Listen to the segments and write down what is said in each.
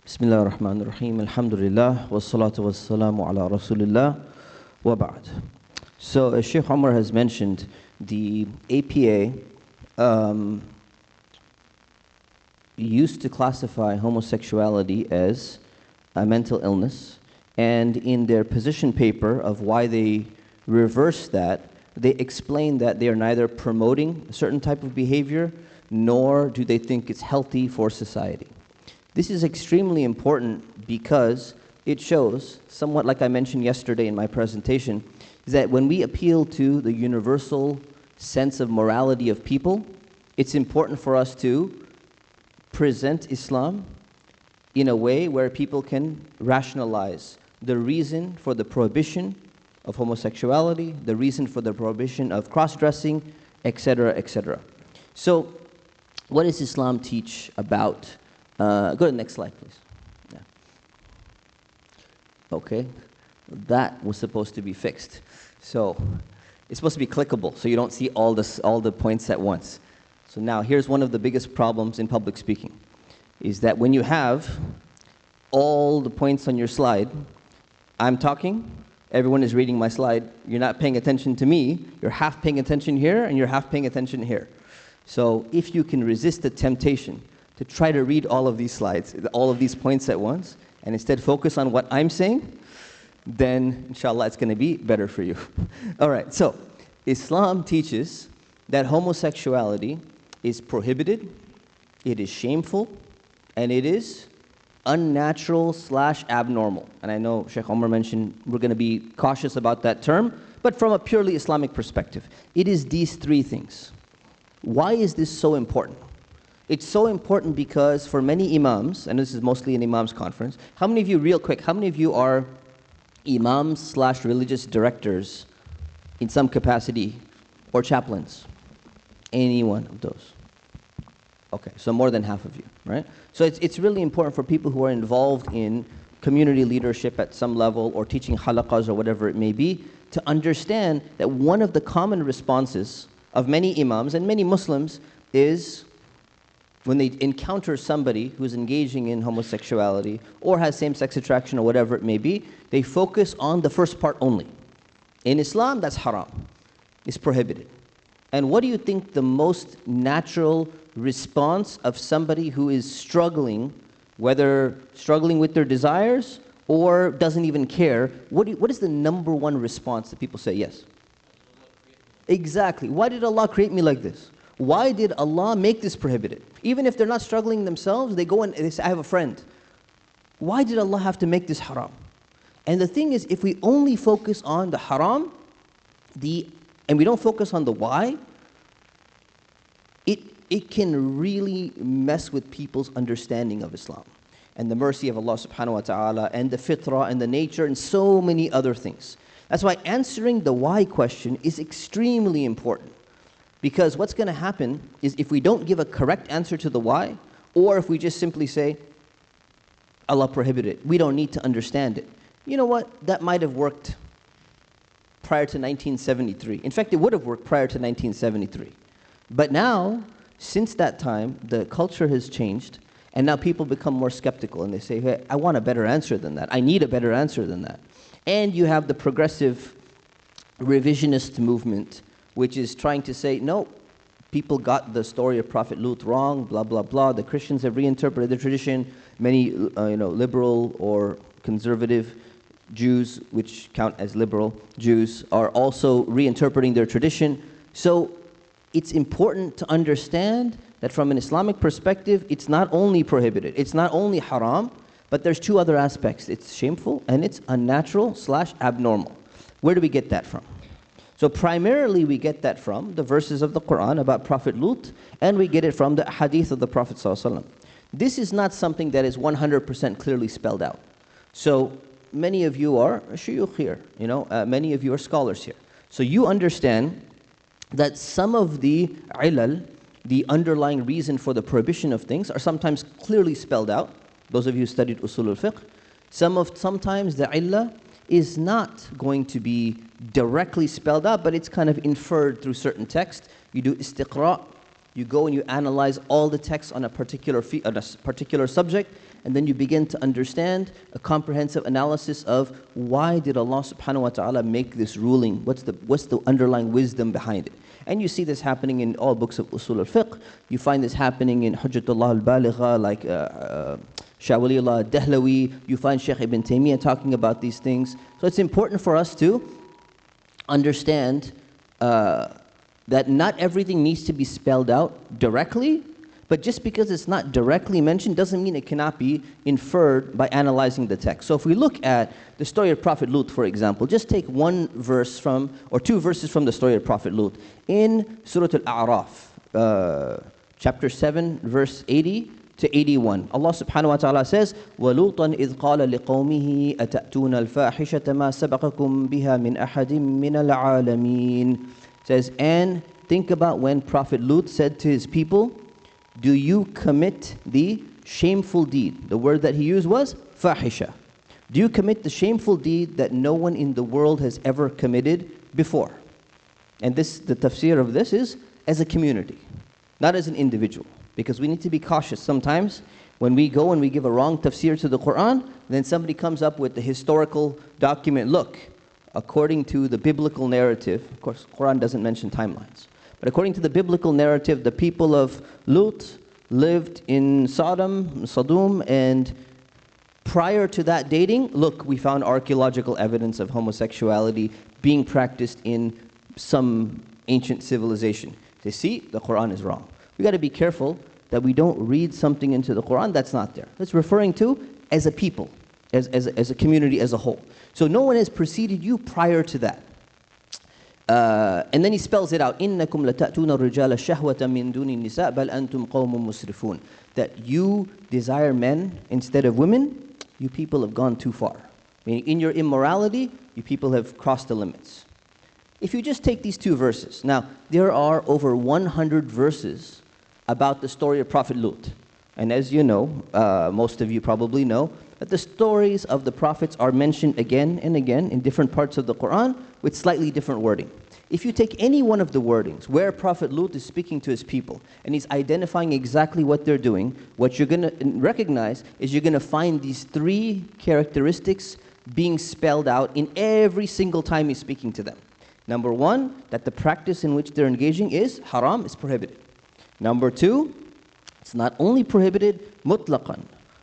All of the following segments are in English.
Bismillah ar-Rahman ar-Rahim. Alhamdulillah. Wassalatu wassalamu ala Rasulillah. Wa ba'd. So, as Sheikh Umar has mentioned, the APA used to classify homosexuality as a mental illness, and in their position paper of why they reversed that, they explain that they are neither promoting a certain type of behavior, nor do they think it's healthy for society. This is extremely important because it shows, somewhat like I mentioned yesterday in my presentation, is that when we appeal to the universal sense of morality of people, it's important for us to present Islam in a way where people can rationalize the reason for the prohibition of homosexuality, the reason for the prohibition of cross-dressing, etc., etc. So, what does Islam teach about? Go to the next slide, please. Yeah. Okay, that was supposed to be fixed. So, it's supposed to be clickable, so you don't see all the points at once. So now, here's one of the biggest problems in public speaking, is that when you have all the points on your slide, I'm talking, everyone is reading my slide, you're not paying attention to me, you're half paying attention here, and you're half paying attention here. So if you can resist the temptation to try to read all of these slides, all of these points at once, and instead focus on what I'm saying, then inshallah it's going to be better for you. All right, so Islam teaches that homosexuality is prohibited, it is shameful, and it is unnatural/abnormal. And I know Sheikh Umar mentioned we're going to be cautious about that term, but from a purely Islamic perspective, it is these three things. Why is this so important? It's so important because for many Imams, and this is mostly an Imams conference, how many of you, real quick, how many of you are Imams/religious directors in some capacity, or chaplains? Any one of those? Okay, so more than half of you, right? So it's really important for people who are involved in community leadership at some level, or teaching halaqas or whatever it may be, to understand that one of the common responses of many Imams and many Muslims is when they encounter somebody who's engaging in homosexuality or has same-sex attraction or whatever it may be, they focus on the first part only. In Islam, that's haram. It's prohibited. And what do you think the most natural response of somebody who is struggling, whether struggling with their desires or doesn't even care, what is the number one response that people say? Yes. Exactly. Why did Allah create me like this? Why did Allah make this prohibited? Even if they're not struggling themselves, they go and they say, I have a friend. Why did Allah have to make this haram? And the thing is, if we only focus on the haram, and we don't focus on the why, it can really mess with people's understanding of Islam and the mercy of Allah subhanahu wa ta'ala and the fitrah and the nature and so many other things. That's why answering the why question is extremely important. Because what's going to happen is if we don't give a correct answer to the why, or if we just simply say, Allah prohibited it, we don't need to understand it. You know what? That might have worked prior to 1973. In fact, it would have worked prior to 1973. But now, since that time, the culture has changed, and now people become more skeptical, and they say, hey, I want a better answer than that. I need a better answer than that. And you have the progressive revisionist movement, which is trying to say, no, people got the story of Prophet Lut wrong, blah, blah, blah. The Christians have reinterpreted the tradition. Many liberal or conservative Jews, which count as liberal Jews, are also reinterpreting their tradition. So it's important to understand that from an Islamic perspective, it's not only prohibited, it's not only haram, but there's two other aspects. It's shameful and it's unnatural/abnormal. Where do we get that from? So primarily we get that from the verses of the Quran about Prophet Lut, and we get it from the hadith of the Prophet ﷺ. This is not something that is 100% clearly spelled out. So many of you are shuyukh here, many of you are scholars here. So you understand that some of the ilal, the underlying reason for the prohibition of things, are sometimes clearly spelled out. Those of you who studied usul al-fiqh, sometimes the illah is not going to be directly spelled out, but it's kind of inferred through certain text. You do istiqra, You go and you analyze all the texts on a particular subject, and then you begin to understand a comprehensive analysis of why did Allah subhanahu wa ta'ala make this ruling? What's the underlying wisdom behind it? And you see this happening in all books of Usul al-Fiqh. You find this happening in Hujjatullah al-Baligha, like Shah Waliullah al-Dahlawi. You find Shaykh Ibn Taymiyyah talking about these things. So it's important for us to understand that not everything needs to be spelled out directly, but just because it's not directly mentioned doesn't mean it cannot be inferred by analyzing the text. So if we look at the story of Prophet Lut, for example, just take one verse from, or two verses from the story of Prophet Lut. In Surah Al-A'raf, chapter 7, verse 80 to 81, Allah subhanahu wa ta'ala says, وَلُوطًا إِذْ قَالَ لِقَوْمِهِ أَتَأْتُونَ الْفَاحِشَةَ مَا سَبَقَكُمْ بِهَا مِنْ أَحَدٍ مِّنَ الْعَالَمِينَ. Says, and think about when Prophet Lut said to his people, do you commit the shameful deed? The word that he used was fahisha. Do you commit the shameful deed that no one in the world has ever committed before? And this, the tafsir of this is as a community, not as an individual. Because we need to be cautious. Sometimes when we go and we give a wrong tafsir to the Quran, then somebody comes up with the historical document. Look, according to the biblical narrative, of course, Quran doesn't mention timelines, but according to the biblical narrative, the people of Lut lived in Sodom, and prior to that dating, look, we found archaeological evidence of homosexuality being practiced in some ancient civilization. They see, the Quran is wrong. We got to be careful that we don't read something into the Quran that's not there. It's referring to as a people, as a community as a whole. So no one has preceded you prior to that. And then he spells it out. إِنَّكُمْ لَتَأْتُونَ الرِّجَالَ شَهْوَةً مِّن دُونِ النِّسَاءِ بَلْ أَنْتُمْ قَوْمٌ مُسْرِفُونَ. That you desire men instead of women, you people have gone too far. Meaning in your immorality, you people have crossed the limits. If you just take these two verses. Now, there are over 100 verses about the story of Prophet Lut. And as you know, most of you probably know, that the stories of the prophets are mentioned again and again in different parts of the Quran with slightly different wording. If you take any one of the wordings where Prophet Lut is speaking to his people and he's identifying exactly what they're doing, what you're going to recognize is you're going to find these three characteristics being spelled out in every single time he's speaking to them. Number one, that the practice in which they're engaging is haram, is prohibited. Number two, it's not only prohibited, mutlaqan,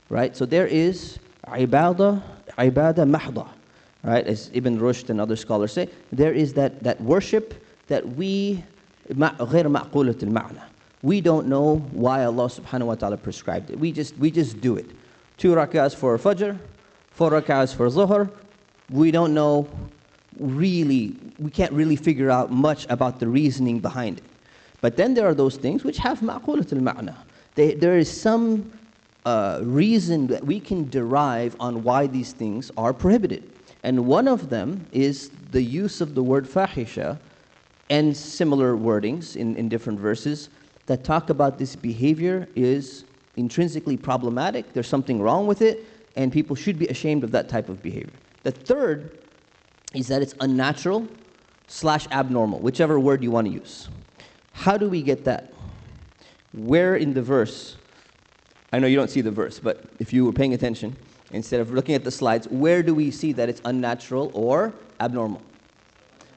right? So there is ibadah mahda, right? As Ibn Rushd and other scholars say, there is that worship that we غير معقولة المعنى. We don't know why Allah subhanahu wa ta'ala prescribed it. We just do it. 2 rak'ahs for Fajr, 4 rak'ahs for Zuhr. We don't know really, we can't really figure out much about the reasoning behind it. But then there are those things which have معقولة المعنى. There is some reason that we can derive on why these things are prohibited. And one of them is the use of the word fahisha and similar wordings in different verses that talk about this behavior is intrinsically problematic, there's something wrong with it, and people should be ashamed of that type of behavior. The third is that it's unnatural / abnormal, whichever word you want to use. How do we get that? Where in the verse, I know you don't see the verse, but if you were paying attention, instead of looking at the slides, where do we see that it's unnatural or abnormal?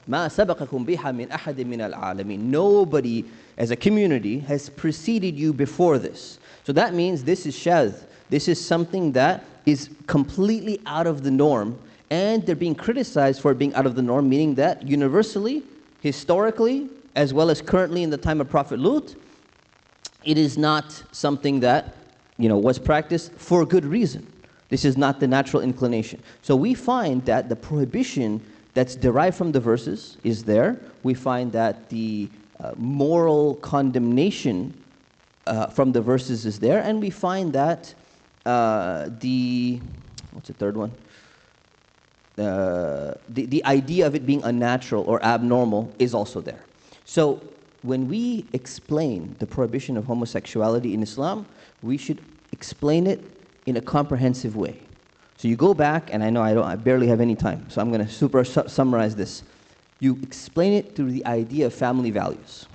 مَا سَبَقَكُمْ بِهَا مِنْ أَحَدٍ مِّنَ الْعَالَمِينَ. Nobody as a community has preceded you before this. So that means this is shadh. This is something that is completely out of the norm, and they're being criticized for being out of the norm, meaning that universally, historically, as well as currently in the time of Prophet Lut, it is not something that was practiced for a good reason. This is not the natural inclination. So we find that the prohibition that's derived from the verses is there. We find that the moral condemnation from the verses is there. And we find that what's the third one? The idea of it being unnatural or abnormal is also there. So when we explain the prohibition of homosexuality in Islam, we should explain it in a comprehensive way. So you go back, and I know I barely have any time, so I'm going to summarize this. You explain it through the idea of family values.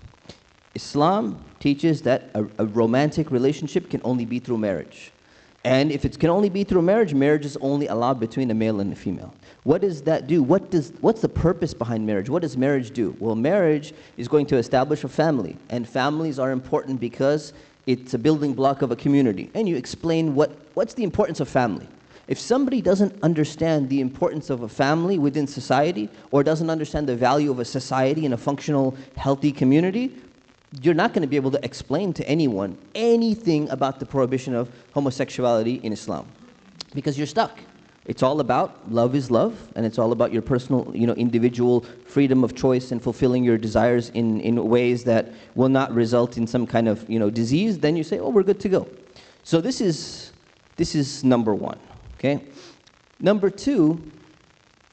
Islam teaches that a romantic relationship can only be through marriage. And if it can only be through marriage, marriage is only allowed between a male and a female. What does that do? What's the purpose behind marriage? What does marriage do? Well, marriage is going to establish a family. And families are important because it's a building block of a community. And you explain what's the importance of family. If somebody doesn't understand the importance of a family within society, or doesn't understand the value of a society and a functional, healthy community, you're not going to be able to explain to anyone anything about the prohibition of homosexuality in Islam, because you're stuck. It's all about love is love, and it's all about your personal, individual freedom of choice and fulfilling your desires in ways that will not result in some kind of, disease. Then you say, oh, we're good to go. So this is number one, okay? Number two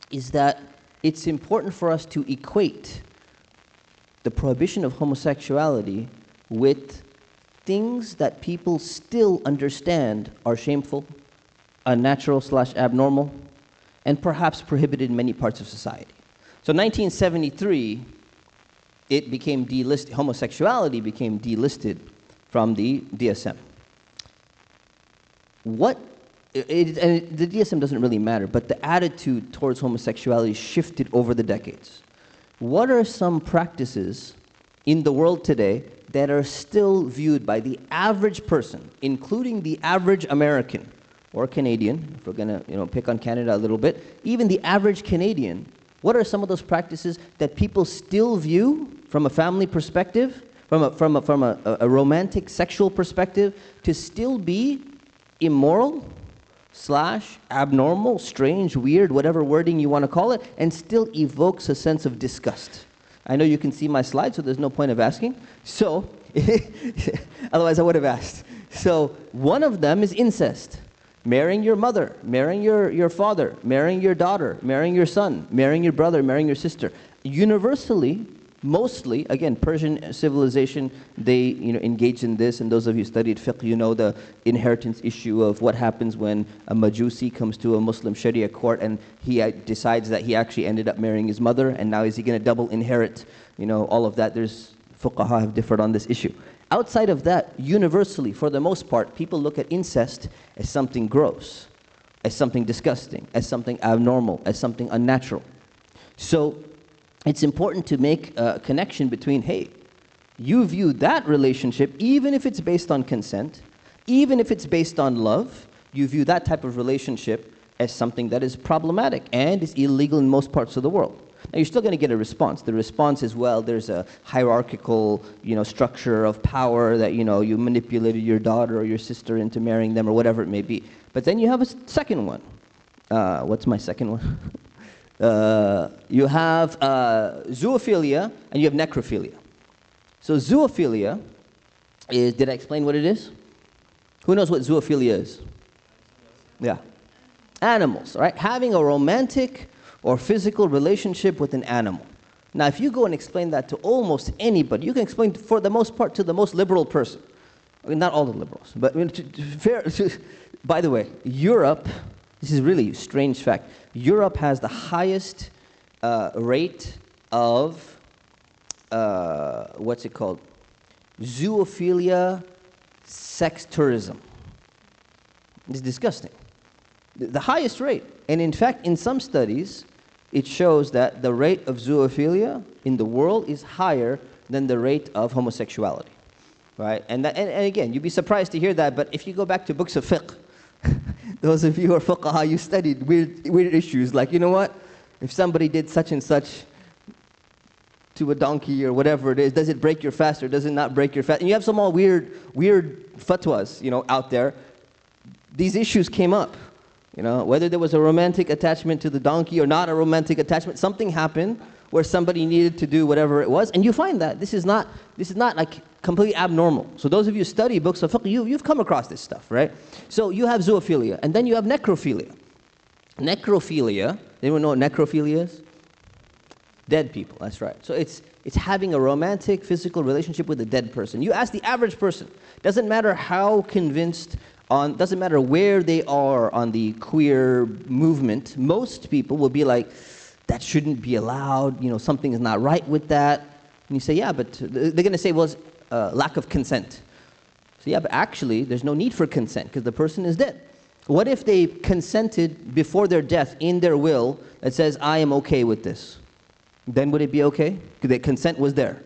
is that it's important for us to equate the prohibition of homosexuality with things that people still understand are shameful, unnatural / abnormal, and perhaps prohibited in many parts of society. So 1973, homosexuality became delisted from the DSM. The DSM doesn't really matter, but the attitude towards homosexuality shifted over the decades. What are some practices in the world today that are still viewed by the average person, including the average American or Canadian, if we're going to pick on Canada a little bit, even the average Canadian, what are some of those practices that people still view from a family perspective, from a romantic sexual perspective, to still be immoral / abnormal, strange, weird, whatever wording you want to call it, and still evokes a sense of disgust? I know you can see my slide, so there's no point of asking. So, otherwise I would have asked. So, one of them is incest. Marrying your mother, marrying your father, marrying your daughter, marrying your son, marrying your brother, marrying your sister. Universally, mostly, again, Persian civilization, they engage in this, and those of you who studied fiqh, you know the inheritance issue of what happens when a Majusi comes to a Muslim Sharia court and he decides that he actually ended up marrying his mother, and now is he going to double inherit, all of that. There's fuqaha have differed on this issue. Outside of that, universally, for the most part, people look at incest as something gross, as something disgusting, as something abnormal, as something unnatural. So it's important to make a connection between, hey, you view that relationship, even if it's based on consent, even if it's based on love, you view that type of relationship as something that is problematic and is illegal in most parts of the world. Now, you're still going to get a response. The response is, well, there's a hierarchical, structure of power that, you manipulated your daughter or your sister into marrying them or whatever it may be. But then you have a second one. What's my second one? You have zoophilia and you have necrophilia. So zoophilia is, did I explain what it is? Who knows what zoophilia is? Yeah. Animals, right? Having a romantic or physical relationship with an animal. Now, if you go and explain that to almost anybody, you can explain for the most part to the most liberal person. I mean, not all the liberals, but by the way, Europe, this is really a strange fact, Europe has the highest rate of, what's it called? Zoophilia sex tourism. It's disgusting. The highest rate. And in fact, in some studies, it shows that the rate of zoophilia in the world is higher than the rate of homosexuality, right? And again, you'd be surprised to hear that, but if you go back to books of fiqh, those of you who are fuqaha, you studied weird issues, like, you know what? If somebody did such and such to a donkey or whatever it is, does it break your fast or does it not break your fast? And you have some all weird fatwas, out there. These issues came up. Whether there was a romantic attachment to the donkey or not a romantic attachment, something happened where somebody needed to do whatever it was, and you find that this is not like completely abnormal. So those of you who study books of fiqh, you've come across this stuff, right? So you have zoophilia, and then you have necrophilia. Necrophilia, anyone know what necrophilia is? Dead people, that's right. So it's having a romantic, physical relationship with a dead person. You ask the average person, doesn't matter how convinced doesn't matter where they are on the queer movement, most people will be like, that shouldn't be allowed, something is not right with that. And you say, yeah, but they're going to say, well, lack of consent. So yeah, but actually, there's no need for consent because the person is dead. What if they consented before their death in their will that says, I am okay with this? Then would it be okay? Because the consent was there.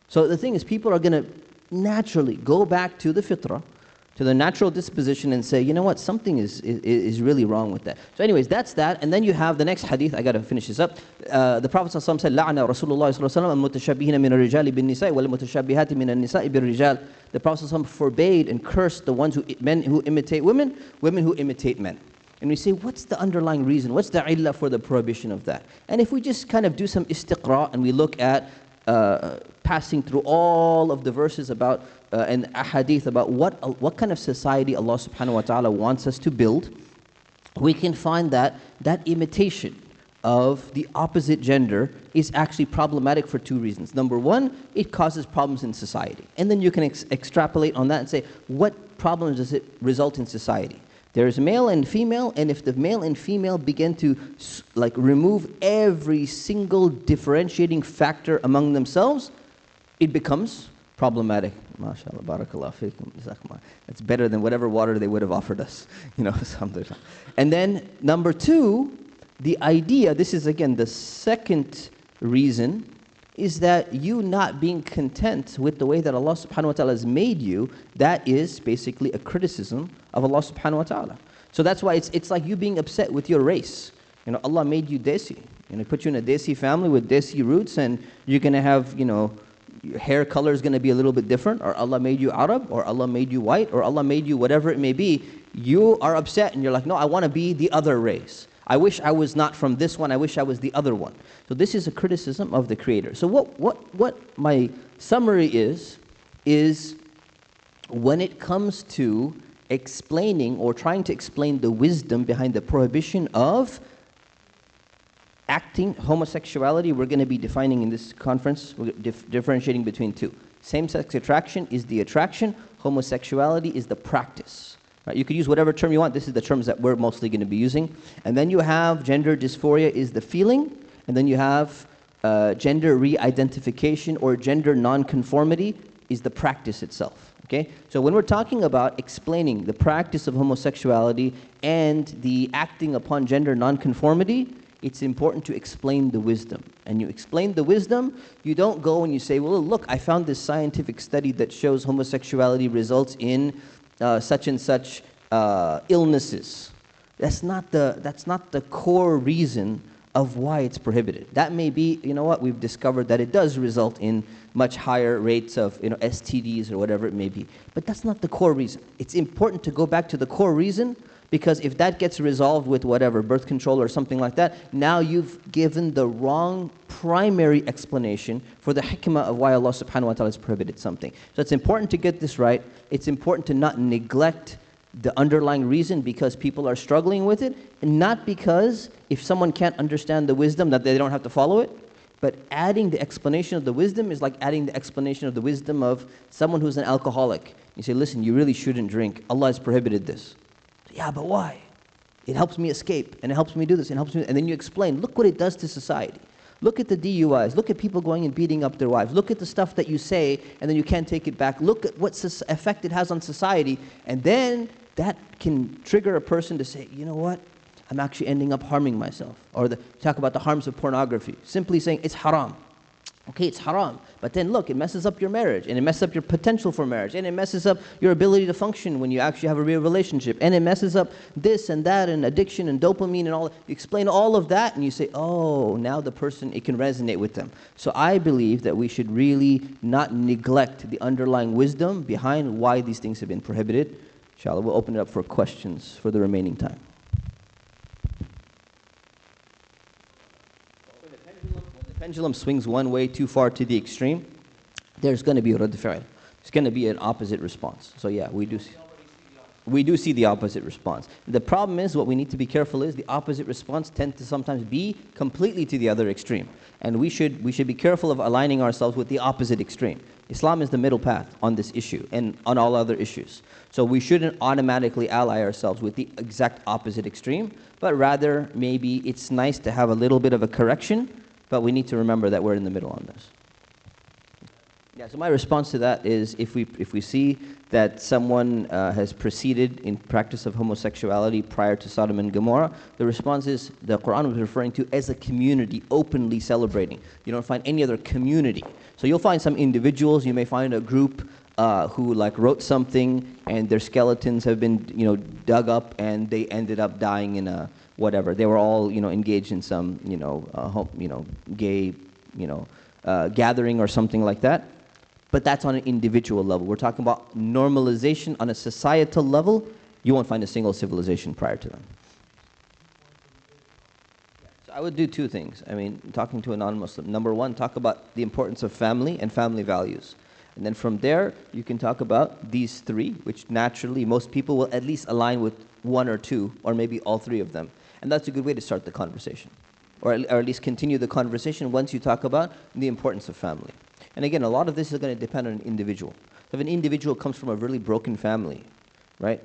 So the thing is, people are going to naturally go back to the fitrah, to the natural disposition and say, you know what, something is really wrong with that. So anyways, that's that. And then you have the next hadith. I got to finish this up. The Prophet ﷺ said, لَعْنَ رَسُولُ اللَّهِ صَلَّى اللَّهُ عَلَيْهِ وَسَلَّمَ الْمُتَشَبِّهِينَ مِنَ الرِّجَالِ بِالنِّسَاءِ وَالْمُتَشَبِّهَاتِ مِنَ النِّسَاءِ بِالرِّجَالِ. The Prophet ﷺ forbade and cursed the ones men who imitate women, women who imitate men. And we say, what's the underlying reason? What's the illah for the prohibition of that? And if we just kind of do some istiqra and we look at passing through all of the verses about and ahadith about what kind of society Allah subhanahu wa ta'ala wants us to build, we can find that imitation of the opposite gender is actually problematic for two reasons. Number one, it causes problems in society. And then you can extrapolate on that and say, what problems does it result in society? There's male and female, and if the male and female begin to remove every single differentiating factor among themselves, it becomes problematic. MashaAllah, barakallah fikum, jazakumullah. That's better than whatever water they would have offered us. Alhamdulillah. And then number two, the idea, this is again the second reason, is that you not being content with the way that Allah subhanahu wa ta'ala has made you, that is basically a criticism of Allah subhanahu wa ta'ala. So that's why it's like you being upset with your race. Allah made you desi. Put you in a desi family with desi roots, and you're going to have, your hair color is going to be a little bit different, or Allah made you Arab, or Allah made you white, or Allah made you whatever it may be. You are upset and you're like, no, I want to be the other race. I wish I was not from this one, I wish I was the other one. So this is a criticism of the Creator. So what my summary is when it comes to explaining or trying to explain the wisdom behind the prohibition of acting homosexuality, we're going to be defining in this conference, we're differentiating between two. Same-sex attraction is the attraction, homosexuality is the practice. Right? You could use whatever term you want. This is the terms that we're mostly going to be using. And then you have gender dysphoria is the feeling, and then you have gender re-identification or gender non-conformity is the practice itself. Okay? So when we're talking about explaining the practice of homosexuality and the acting upon gender non-conformity, it's important to explain the wisdom. And you explain the wisdom, you don't go and you say, well, look, I found this scientific study that shows homosexuality results in such and such illnesses. That's not the core reason of why it's prohibited. That may be, we've discovered that it does result in much higher rates of STDs or whatever it may be. But that's not the core reason. It's important to go back to the core reason, because if that gets resolved with whatever, birth control or something like that, now you've given the wrong primary explanation for the hikmah of why Allah subhanahu wa ta'ala has prohibited something. So it's important to get this right. It's important to not neglect the underlying reason because people are struggling with it, and not because if someone can't understand the wisdom that they don't have to follow it, but adding the explanation of the wisdom is like adding the explanation of the wisdom of someone who's an alcoholic. You say, listen, you really shouldn't drink. Allah has prohibited this. Yeah, but why? It helps me escape, and it helps me do this, and it helps me, and then you explain, look what it does to society. Look at the DUIs, look at people going and beating up their wives, look at the stuff that you say, and then you can't take it back, look at what effect it has on society, and then that can trigger a person to say, you know what, I'm actually ending up harming myself. Or talk about the harms of pornography, simply saying it's haram. Okay, it's haram, but then look, it messes up your marriage, and it messes up your potential for marriage, and it messes up your ability to function when you actually have a real relationship, and it messes up this and that, and addiction and dopamine and all. You explain all of that, and you say, oh, now the person, it can resonate with them. So I believe that we should really not neglect the underlying wisdom behind why these things have been prohibited. Inshallah, we'll open it up for questions for the remaining time. Pendulum swings one way too far to the extreme, there's going to be radd fi'l. It's going to be an opposite response. So yeah, we do see the opposite response. The problem is, what we need to be careful is the opposite response tends to sometimes be completely to the other extreme. And we should be careful of aligning ourselves with the opposite extreme. Islam is the middle path on this issue and on all other issues. So we shouldn't automatically ally ourselves with the exact opposite extreme, but rather maybe it's nice to have a little bit of a correction. But we need to remember that we're in the middle on this. Yeah, so my response to that is if we see that someone has proceeded in practice of homosexuality prior to Sodom and Gomorrah, the response is the Quran was referring to as a community openly celebrating. You don't find any other community. So you'll find some individuals, you may find a group who like wrote something and their skeletons have been dug up and they ended up dying in a whatever. They were all engaged in some gay gathering or something like that. But that's on an individual level. We're talking about normalization on a societal level. You won't find a single civilization prior to them. So I would do two things. I mean, talking to a non-Muslim. Number one, talk about the importance of family and family values. And then from there, you can talk about these three, which naturally most people will at least align with one or two, or maybe all three of them. And that's a good way to start the conversation. Or at least continue the conversation once you talk about the importance of family. And again, a lot of this is going to depend on an individual. So if an individual comes from a really broken family, right,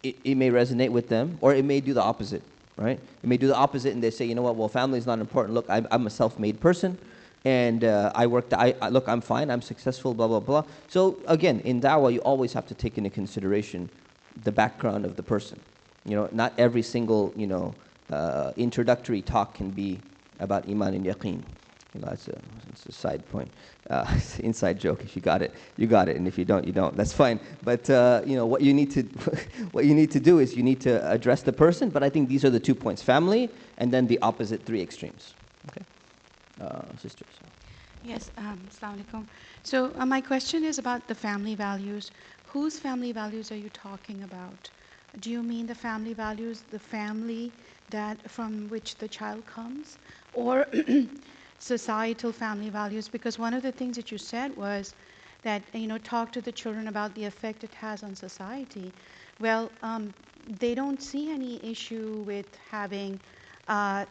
it may resonate with them, or it may do the opposite, right? It may do the opposite and they say, you know what, well, family is not important. Look, I'm a self-made person, and look, I'm fine, I'm successful, blah, blah, blah. So again, in da'wah, you always have to take into consideration the background of the person. Not every single, introductory talk can be about iman and yaqeen. That's a side point. It's an inside joke. If you got it, you got it, and if you don't, you don't. That's fine. But what you need to what you need to do is you need to address the person. But I think these are the 2 points: family, and then the opposite 3 extremes. Okay, sisters. Yes, Assalamu alaikum. So my question is about the family values. Whose family values are you talking about? Do you mean the family values, the family from which the child comes, or societal family values? Because one of the things that you said was that talk to the children about the effect it has on society. Well, they don't see any issue with having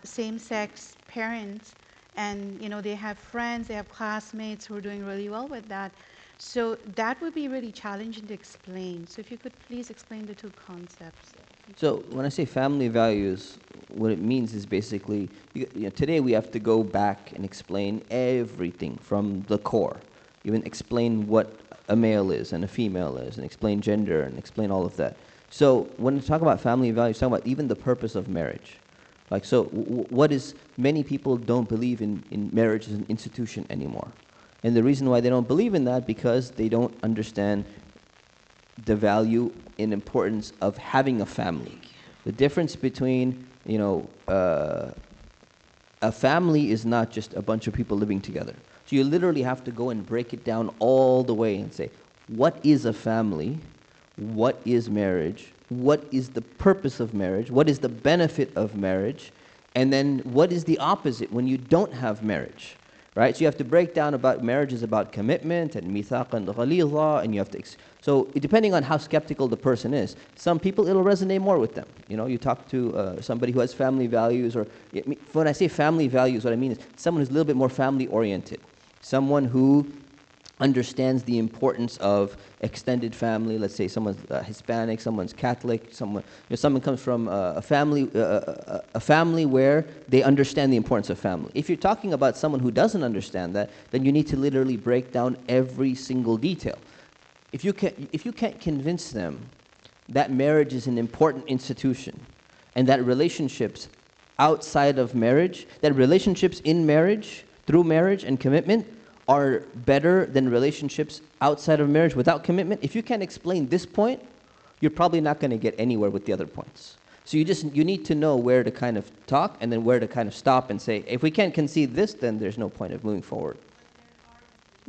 same-sex parents, and they have friends, they have classmates who are doing really well with that. So that would be really challenging to explain. So if you could please explain the two concepts. So when I say family values, what it means is basically, today we have to go back and explain everything from the core. Even explain what a male is and a female is, and explain gender, and explain all of that. So when we talk about family values, talk about even the purpose of marriage. Like, so what is, many people don't believe in marriage as an institution anymore. And the reason why they don't believe in that, because they don't understand the value and importance of having a family. The difference between, a family is not just a bunch of people living together. So you literally have to go and break it down all the way and say, what is a family? What is marriage? What is the purpose of marriage? What is the benefit of marriage? And then what is the opposite when you don't have marriage? Right? So you have to break down about marriage is about commitment and mithaq and ghaliza, and you have to, so depending on how skeptical the person is, some people it'll resonate more with them. You talk to somebody who has family values, or when I say family values, what I mean is someone who's a little bit more family oriented, someone who understands the importance of extended family. Let's say someone's Hispanic, someone's Catholic, someone comes from a family where they understand the importance of family. If you're talking about someone who doesn't understand that, then you need to literally break down every single detail. If you can't convince them that marriage is an important institution, and that relationships outside of marriage, that relationships in marriage, through marriage and commitment, are better than relationships outside of marriage without commitment, if you can't explain this point, you're probably not going to get anywhere with the other points. So you need to know where to kind of talk and then where to kind of stop and say, if we can't concede this, then there's no point of moving forward.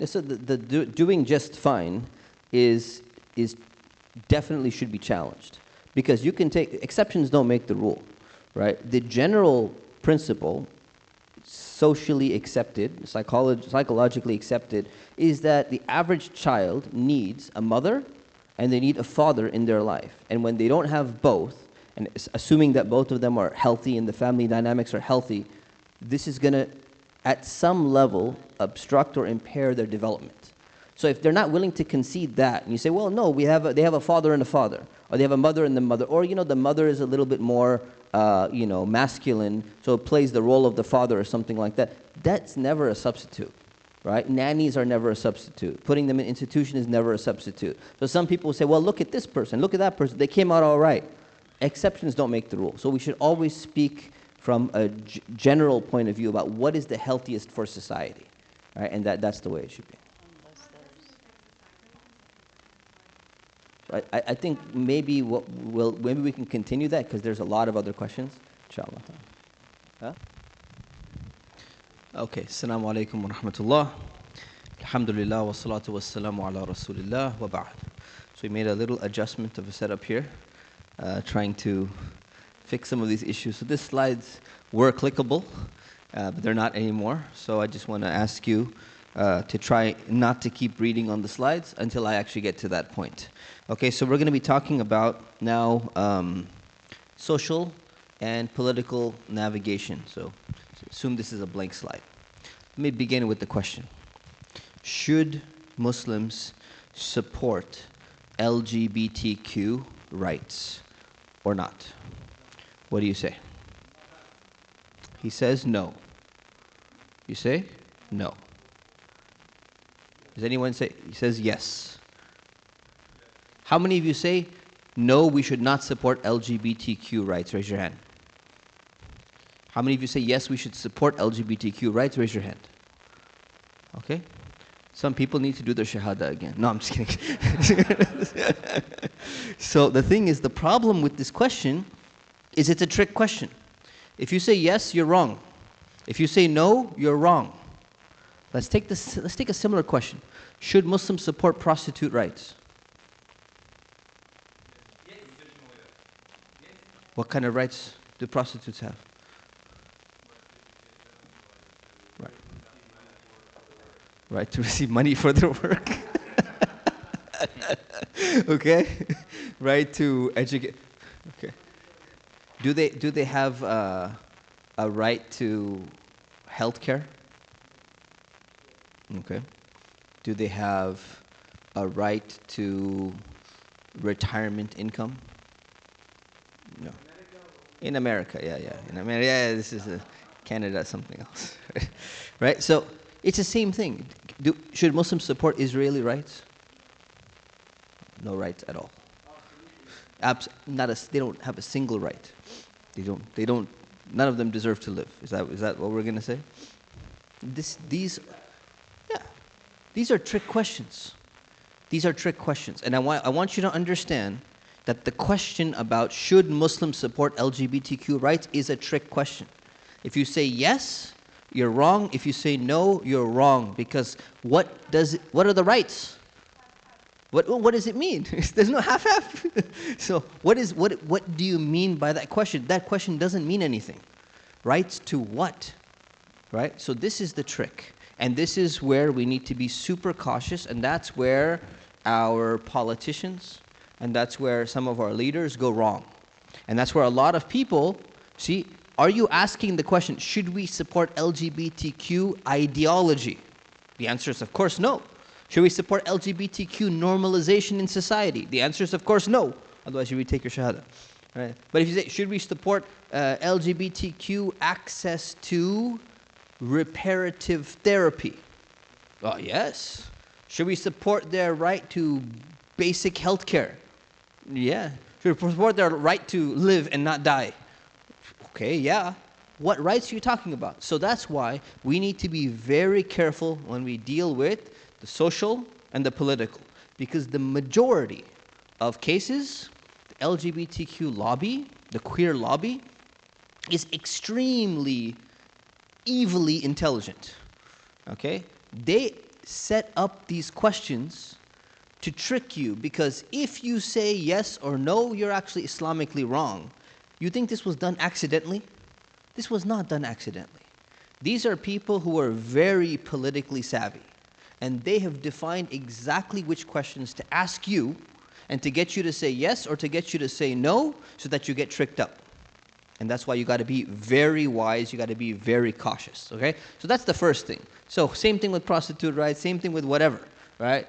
So doing just fine is definitely should be challenged, because you can take, exceptions don't make the rule, right? The general principle, socially accepted, psychologically accepted, is that the average child needs a mother and they need a father in their life. And when they don't have both, and assuming that both of them are healthy and the family dynamics are healthy, this is going to, at some level, obstruct or impair their development. So if they're not willing to concede that, and you say, well, no, they have a father and a father, or they have a mother and the mother, or the mother is a little bit more masculine, so it plays the role of the father or something like that. That's never a substitute. right? Nannies are never a substitute. Putting them in institution is never a substitute. So some people say, well, look at this person, look at that person. They came out all right. Exceptions don't make the rule. So we should always speak from a general point of view about what is the healthiest for society, right? And that's the way it should be. So I think maybe maybe we can continue that because there's a lot of other questions. Inshallah. Huh? Okay. Assalamu alaikum wa rahmatullah. Alhamdulillah wa salatu wa salamu ala rasulillah wa ba'd. So we made a little adjustment of a setup here, trying to fix some of these issues. So these slides were clickable, but they're not anymore. So I just want to ask you to try not to keep reading on the slides until I actually get to that point. Okay, so we're going to be talking about now social and political navigation. So assume this is a blank slide. Let me begin with the question. Should Muslims support LGBTQ rights or not? What do you say? He says no. You say no. Does anyone say? He says yes. How many of you say no, we should not support LGBTQ rights? Raise your hand. How many of you say yes, we should support LGBTQ rights? Raise your hand. Okay. Some people need to do their shahada again. No, I'm just kidding. So the thing is, the problem with this question is it's a trick question. If you say yes, you're wrong. If you say no, you're wrong. Let's take a similar question. Should Muslims support prostitute rights? What kind of rights do prostitutes have? Right. Right to receive money for their work. Okay. Right to educate. Okay. Do they have a right to health care? Okay. Do they have a right to retirement income? No. In America, yeah. In America, yeah, this is Canada, something else. Right? So it's the same thing. Should Muslims support Israeli rights? No rights at all. They don't have a single right. They don't. None of them deserve to live. Is that what we're going to say? These are trick questions. These are trick questions, and I want you to understand that the question about should Muslims support LGBTQ rights is a trick question. If you say yes, you're wrong. If you say no, you're wrong. Because what are the rights? What does it mean? There's no half-half. So what do you mean by that question? That question doesn't mean anything. Rights to what? Right? So this is the trick. And this is where we need to be super cautious, and that's where our politicians and that's where some of our leaders go wrong. And that's where a lot of people, see, are you asking the question, should we support LGBTQ ideology? The answer is, of course, no. Should we support LGBTQ normalization in society? The answer is, of course, no. Otherwise, you retake your shahada. Right? But if you say, should we support LGBTQ access to reparative therapy? Oh, yes. Should we support their right to basic health care? Yeah. Should we support their right to live and not die? Okay, yeah. What rights are you talking about? So that's why we need to be very careful when we deal with the social and the political. Because the majority of cases, the LGBTQ lobby, the queer lobby, is extremely evilly intelligent. Okay? They set up these questions to trick you, because if you say yes or no, you're actually Islamically wrong. You think this was done accidentally? This was not done accidentally. These are people who are very politically savvy, and they have defined exactly which questions to ask you and to get you to say yes or to get you to say no so that you get tricked up. And that's why you got to be very wise, you got to be very cautious, okay? So that's the first thing. So same thing with prostitute rights, same thing with whatever, right?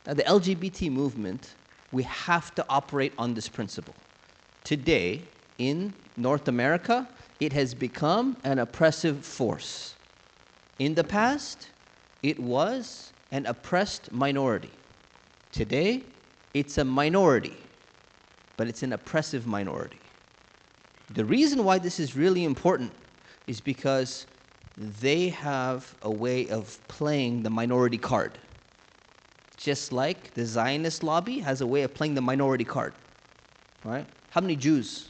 Now, the LGBT movement, we have to operate on this principle. Today, in North America, it has become an oppressive force. In the past, it was an oppressed minority. Today, it's a minority, but it's an oppressive minority. The reason why this is really important is because they have a way of playing the minority card. Just like the Zionist lobby has a way of playing the minority card. Right? How many Jews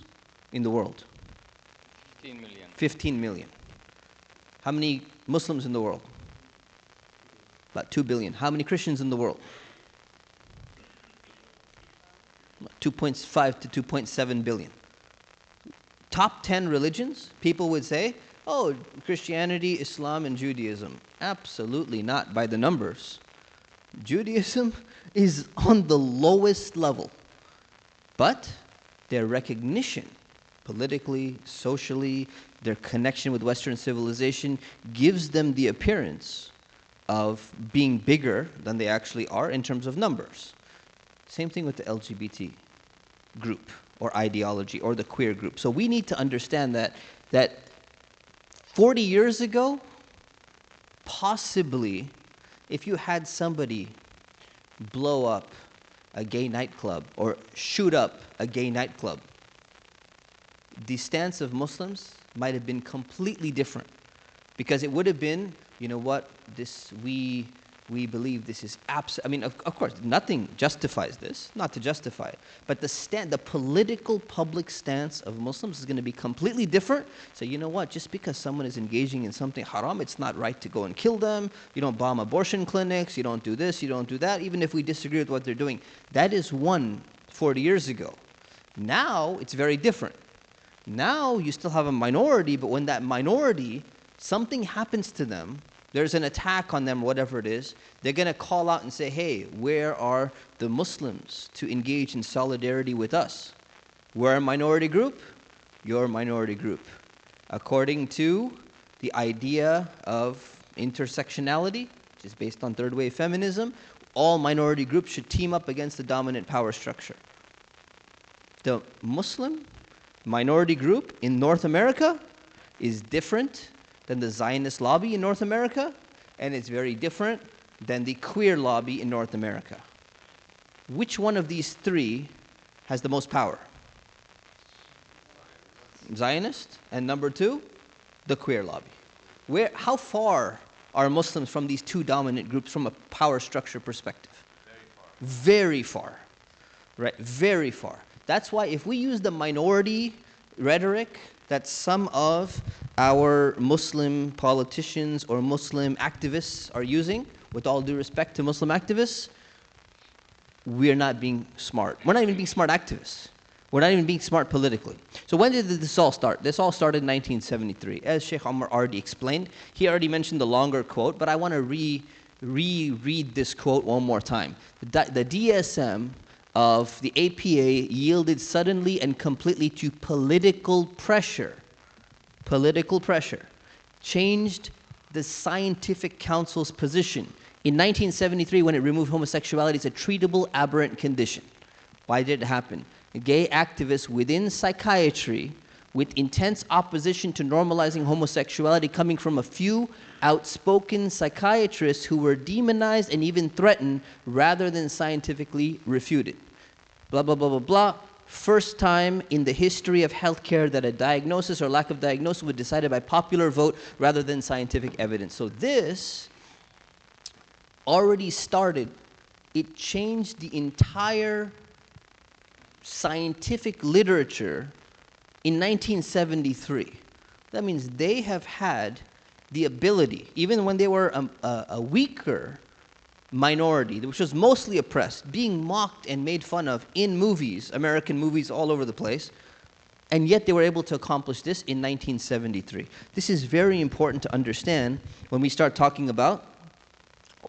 in the world? 15 million. 15 million. How many Muslims in the world? About 2 billion. How many Christians in the world? 2.5 to 2.7 billion. Top 10 religions, people would say, oh, Christianity, Islam, and Judaism. Absolutely not by the numbers. Judaism is on the lowest level. But their recognition, politically, socially, their connection with Western civilization gives them the appearance of being bigger than they actually are in terms of numbers. Same thing with the LGBT group or ideology or the queer group. So we need to understand that 40 years ago, possibly, if you had somebody blow up a gay nightclub or shoot up a gay nightclub, the stance of Muslims might have been completely different, because it would have been, you know what, we believe this is I mean, of course, nothing justifies this, not to justify it, but the political public stance of Muslims is going to be completely different. So you know what, just because someone is engaging in something haram, it's not right to go and kill them. You don't bomb abortion clinics, you don't do this, you don't do that, even if we disagree with what they're doing. That is 40 years ago. Now, it's very different. Now, you still have a minority, but when that minority, something happens to them, there's an attack on them, whatever it is, they're going to call out and say, hey, where are the Muslims to engage in solidarity with us? We're a minority group, you're a minority group. According to the idea of intersectionality, which is based on third wave feminism, all minority groups should team up against the dominant power structure. The Muslim minority group in North America is different than the Zionist lobby in North America, and it's very different than the queer lobby in North America. Which one of these three has the most power? Zionist, and number two, the queer lobby. How far are Muslims from these two dominant groups from a power structure perspective? Very far. Right, very far. That's why if we use the minority rhetoric that some of our Muslim politicians or Muslim activists are using, with all due respect to Muslim activists, we're not being smart. We're not even being smart activists. We're not even being smart politically. So when did this all start? This all started in 1973. As Sheikh Umar already explained, he already mentioned the longer quote, but I want to reread this quote one more time. The DSM of the APA yielded suddenly and completely to political pressure, changed the scientific council's position. In 1973, when it removed homosexuality as a treatable aberrant condition. Why did it happen? Gay activists within psychiatry, with intense opposition to normalizing homosexuality coming from a few outspoken psychiatrists who were demonized and even threatened rather than scientifically refuted. Blah, blah, blah, blah, blah. First time in the history of healthcare that a diagnosis or lack of diagnosis was decided by popular vote rather than scientific evidence. So this already started. It changed the entire scientific literature in 1973. That means they have had the ability, even when they were a weaker minority, which was mostly oppressed, being mocked and made fun of in movies, American movies all over the place, and yet they were able to accomplish this in 1973. This is very important to understand when we start talking about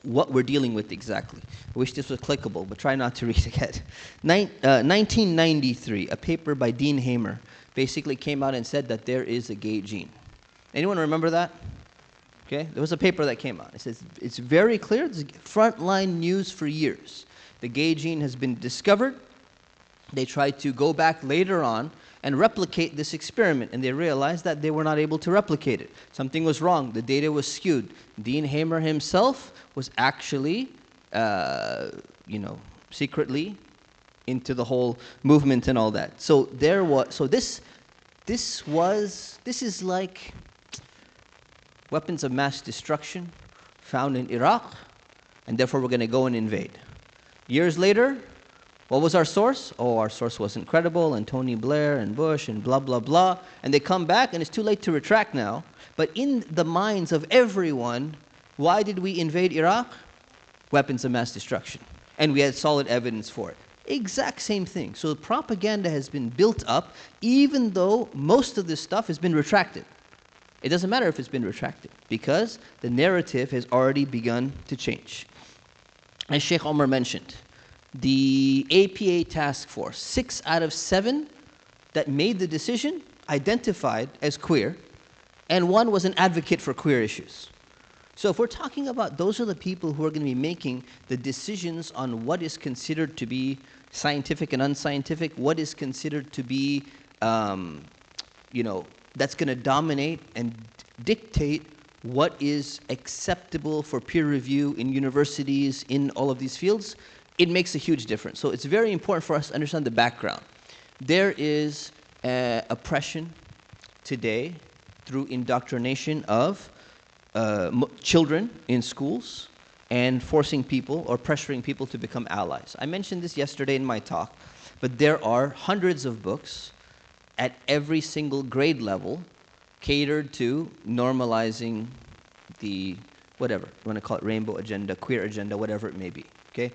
what we're dealing with exactly. I wish this was clickable, but try not to read ahead. 1993, a paper by Dean Hamer basically came out and said that there is a gay gene. Anyone remember that? Okay, there was a paper that came out. It says it's very clear. It's frontline news for years. The gay gene has been discovered. They tried to go back later on and replicate this experiment. And they realized that they were not able to replicate it. Something was wrong. The data was skewed. Dean Hamer himself was actually, secretly into the whole movement and all that. So this is like weapons of mass destruction found in Iraq, and therefore we're going to go and invade. Years later, what was our source? Oh, our source wasn't credible, and Tony Blair and Bush and blah, blah, blah. And they come back, and it's too late to retract now. But in the minds of everyone, why did we invade Iraq? Weapons of mass destruction. And we had solid evidence for it. Exact same thing. So propaganda has been built up, even though most of this stuff has been retracted. It doesn't matter if it's been retracted, because the narrative has already begun to change. As Sheikh Umar mentioned, the APA task force, 6 out of 7 that made the decision identified as queer, and 1 was an advocate for queer issues. So if we're talking about those are the people who are going to be making the decisions on what is considered to be scientific and unscientific, what is considered to be, that's going to dominate and dictate what is acceptable for peer review in universities, in all of these fields, it makes a huge difference. So it's very important for us to understand the background. There is oppression today through indoctrination of children in schools and forcing people or pressuring people to become allies. I mentioned this yesterday in my talk, but there are hundreds of books at every single grade level catered to normalizing the whatever, you want to call it rainbow agenda, queer agenda, whatever it may be, okay?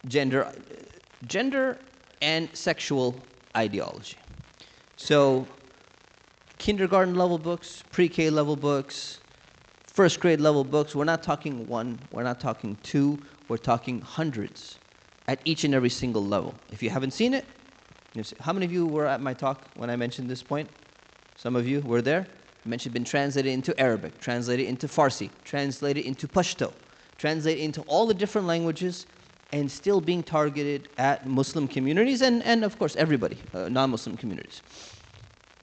Gender and sexual ideology. So kindergarten level books, pre-K level books, first grade level books, we're not talking 1, we're not talking 2, we're talking hundreds at each and every single level. If you haven't seen it, how many of you were at my talk when I mentioned this point? Some of you were there. I mentioned been translated into Arabic, translated into Farsi, translated into Pashto, translated into all the different languages, and still being targeted at Muslim communities and of course everybody, non-Muslim communities.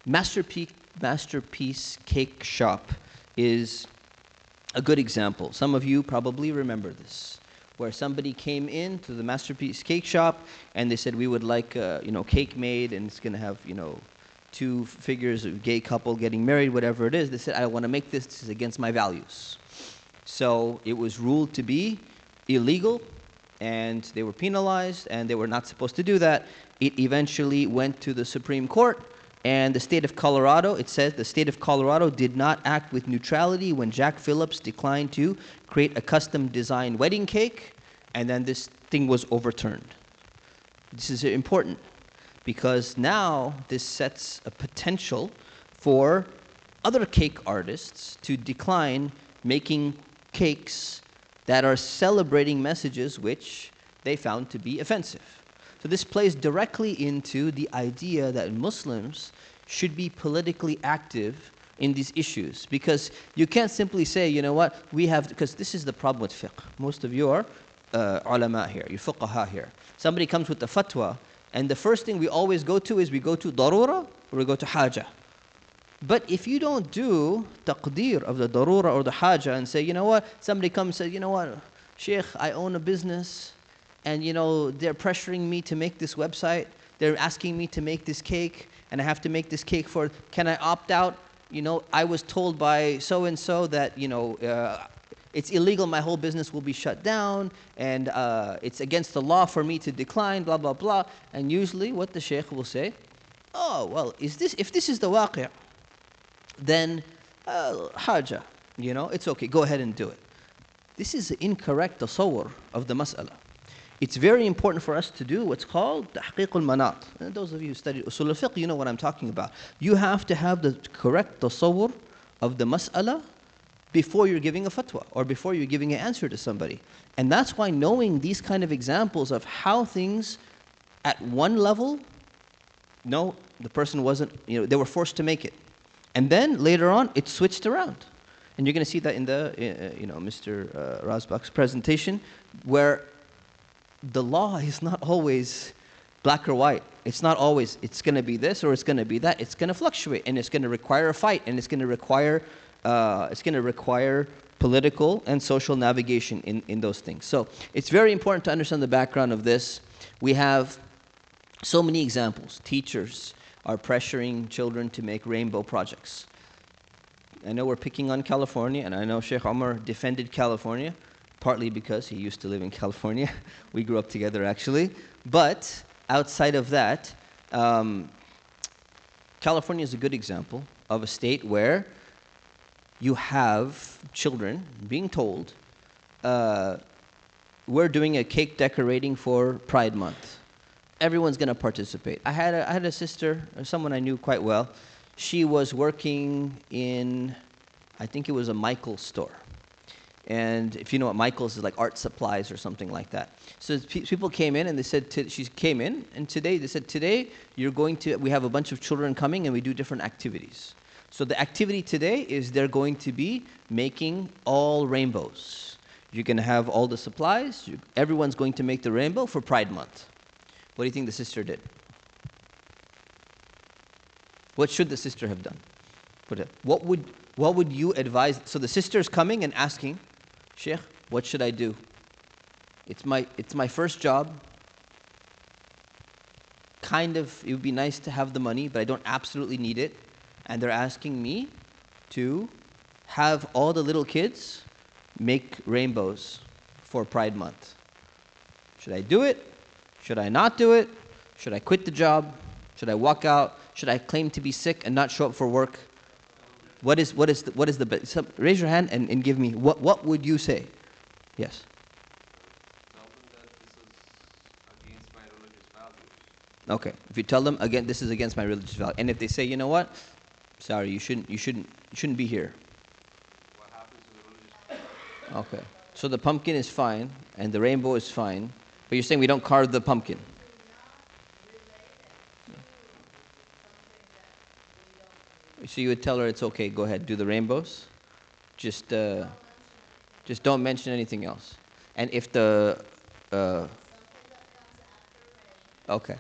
Masterpiece Cake Shop is a good example. Some of you probably remember this, where somebody came in to the Masterpiece Cake Shop and they said, we would like cake made, and it's going to have 2 figures of a gay couple getting married, whatever it is. They said, I want to make this. This is against my values. So it was ruled to be illegal, and they were penalized, and they were not supposed to do that. It eventually went to the Supreme Court, and the state of Colorado, it says the state of Colorado did not act with neutrality when Jack Phillips declined to create a custom designed wedding cake, and then this thing was overturned. This is important because now this sets a potential for other cake artists to decline making cakes that are celebrating messages which they found to be offensive. So this plays directly into the idea that Muslims should be politically active in these issues, because you can't simply say, you know what, we have, because this is the problem with fiqh. Most of you are ulama here, you're fuqaha here. Somebody comes with a fatwa, and the first thing we always go to is we go to darura or we go to haja. But if you don't do taqdeer of the darura or the haja and say, you know what, somebody comes and says, you know what, Sheikh, I own a business, and they're pressuring me to make this website, they're asking me to make this cake, and I have to make this cake for, can I opt out? I was told by so-and-so that, it's illegal, my whole business will be shut down, and it's against the law for me to decline, blah, blah, blah. And usually what the sheikh will say, oh, well, if this is the waqi', then haja, it's okay, go ahead and do it. This is the incorrect tasawwur of the mas'ala. It's very important for us to do what's called tahqiq al-manat. And those of you who study usul al-fiqh, you know what I'm talking about. You have to have the correct tasawwur of the mas'ala before you're giving a fatwa or before you're giving an answer to somebody. And that's why knowing these kind of examples of how things at one level, no, the person wasn't, they were forced to make it. And then later on, it switched around. And you're going to see that in the, Mr. Razbak's presentation, where the law is not always, black or white. It's not always, it's going to be this or it's going to be that. It's going to fluctuate, and it's going to require a fight, and it's going to require political and social navigation in those things. So it's very important to understand the background of this. We have so many examples. Teachers are pressuring children to make rainbow projects. I know we're picking on California, and I know Sheikh Umar defended California, partly because he used to live in California. We grew up together, actually. But outside of that, California is a good example of a state where you have children being told, we're doing a cake decorating for Pride Month. Everyone's going to participate. I had a sister, someone I knew quite well. She was working in, I think it was a Michaels store. And if you know what Michaels is, like art supplies or something like that. So people came in and they said, she came in, and they said, today we have a bunch of children coming and we do different activities. So the activity today is they're going to be making all rainbows. You're going to have all the supplies. Everyone's going to make the rainbow for Pride Month. What do you think the sister did? What should the sister have done? What would you advise? So the sister's coming and asking, Sheikh, what should I do? It's my first job. Kind of, it would be nice to have the money, but I don't absolutely need it. And they're asking me to have all the little kids make rainbows for Pride Month. Should I do it? Should I not do it? Should I quit the job? Should I walk out? Should I claim to be sick and not show up for work? What is the best? So raise your hand and give me, what would you say? Yes. Tell them that this is against my religious values. Okay. If you tell them, again, this is against my religious value. And if they say, you know what? Sorry, you shouldn't be here. What happens to the religious Okay. So the pumpkin is fine and the rainbow is fine, but you're saying we don't carve the pumpkin. So you would tell her it's okay, go ahead, do the rainbows. Just don't mention anything else. And if the okay.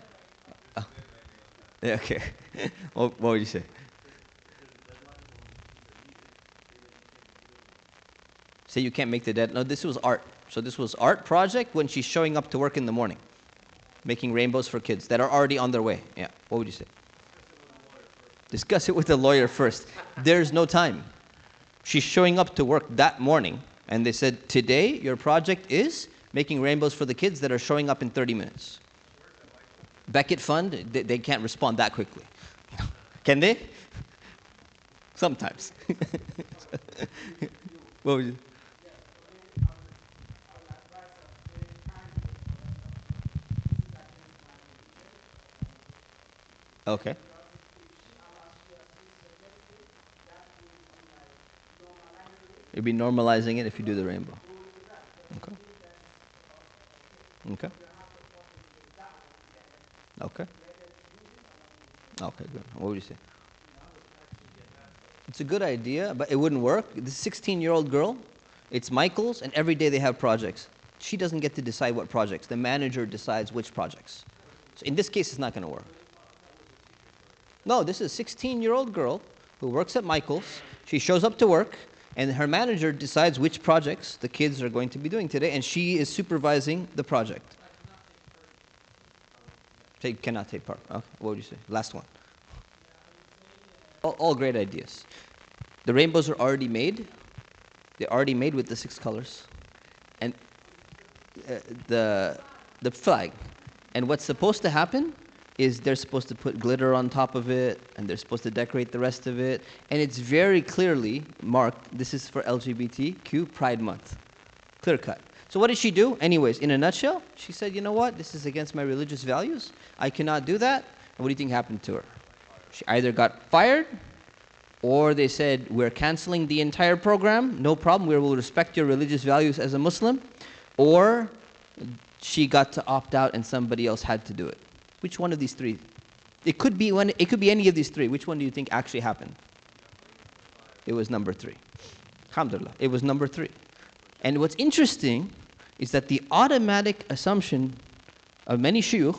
Yeah, okay. What would you say? Say you can't make the deadline. No, this was art. So this was art project when she's showing up to work in the morning, making rainbows for kids that are already on their way. Yeah. What would you say? Discuss it with the lawyer first. There's no time. She's showing up to work that morning, and they said, today your project is making rainbows for the kids that are showing up in 30 minutes. Beckett Fund, they can't respond that quickly. Can they? Sometimes. What would you? Okay. You'll be normalizing it if you do the rainbow. Okay. Okay. Okay. Okay, good. What would you say? It's a good idea, but it wouldn't work. This 16-year-old girl, it's Michael's, and every day they have projects. She doesn't get to decide what projects. The manager decides which projects. So in this case, it's not going to work. No, this is a 16-year-old girl who works at Michael's. She shows up to work, and her manager decides which projects the kids are going to be doing today, and she is supervising the project. She cannot take part. Okay, what would you say? Last one. All great ideas. The rainbows are already made. They're already made with the 6 colors. And the flag. And what's supposed to happen is they're supposed to put glitter on top of it, and they're supposed to decorate the rest of it. And it's very clearly marked, this is for LGBTQ Pride Month. Clear cut. So what did she do? Anyways, in a nutshell, she said, you know what? This is against my religious values. I cannot do that. And what do you think happened to her? She either got fired, or they said, we're canceling the entire program. No problem. We will respect your religious values as a Muslim. Or she got to opt out and somebody else had to do it. Which one of these 3? It could be any of these 3. Which one do you think actually happened? It was number 3. Alhamdulillah. It was number 3. And what's interesting is that the automatic assumption of many shuyukh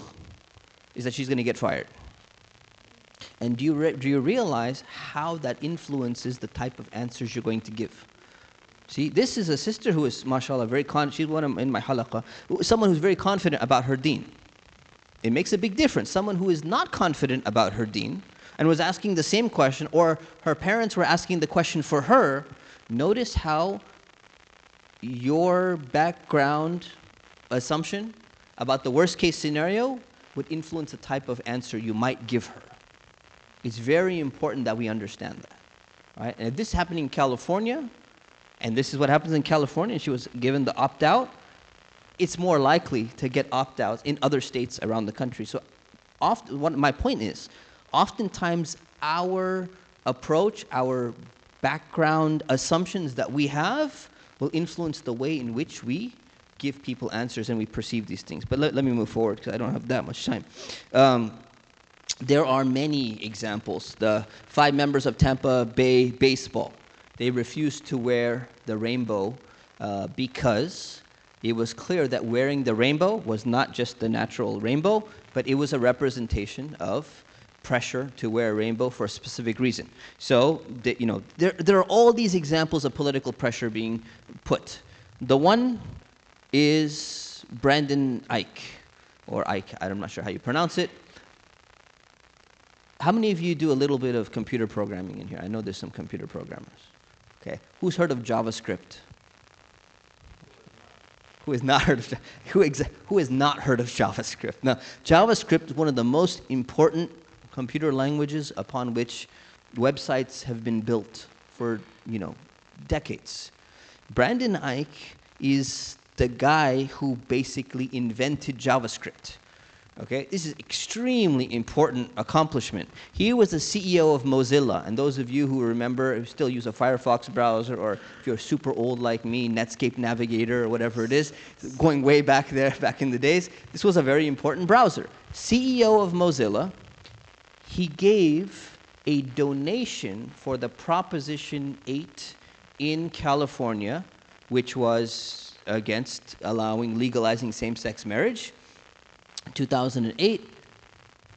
is that she's going to get fired. And do you realize how that influences the type of answers you're going to give? See, this is a sister who is, mashallah, very she's one of, in my halaqah, someone who's very confident about her deen. It makes a big difference. Someone who is not confident about her deen and was asking the same question, or her parents were asking the question for her, notice how your background assumption about the worst case scenario would influence the type of answer you might give her. It's very important that we understand that. Right? And if this is happening in California, and this is what happens in California, and she was given the opt-out, it's more likely to get opt-outs in other states around the country. So my point is, oftentimes our approach, our background assumptions that we have will influence the way in which we give people answers and we perceive these things. But let me move forward because I don't have that much time. There are many examples. The 5 members of Tampa Bay baseball, they refused to wear the rainbow because it was clear that wearing the rainbow was not just the natural rainbow, but it was a representation of pressure to wear a rainbow for a specific reason. So, there are all these examples of political pressure being put. The one is Brandon Ike, or Ike, I'm not sure how you pronounce it. How many of you do a little bit of computer programming in here? I know there's some computer programmers. Okay, who's heard of JavaScript? Who has not heard of who has not heard of JavaScript? Now, JavaScript is one of the most important computer languages upon which websites have been built for, decades. Brandon Ike is the guy who basically invented JavaScript. Okay, this is extremely important accomplishment. He was the CEO of Mozilla, and those of you who remember, who still use a Firefox browser, or if you're super old like me, Netscape Navigator or whatever it is, going way back there, back in the days, this was a very important browser. CEO of Mozilla, he gave a donation for the Proposition 8 in California, which was against legalizing same-sex marriage. 2008,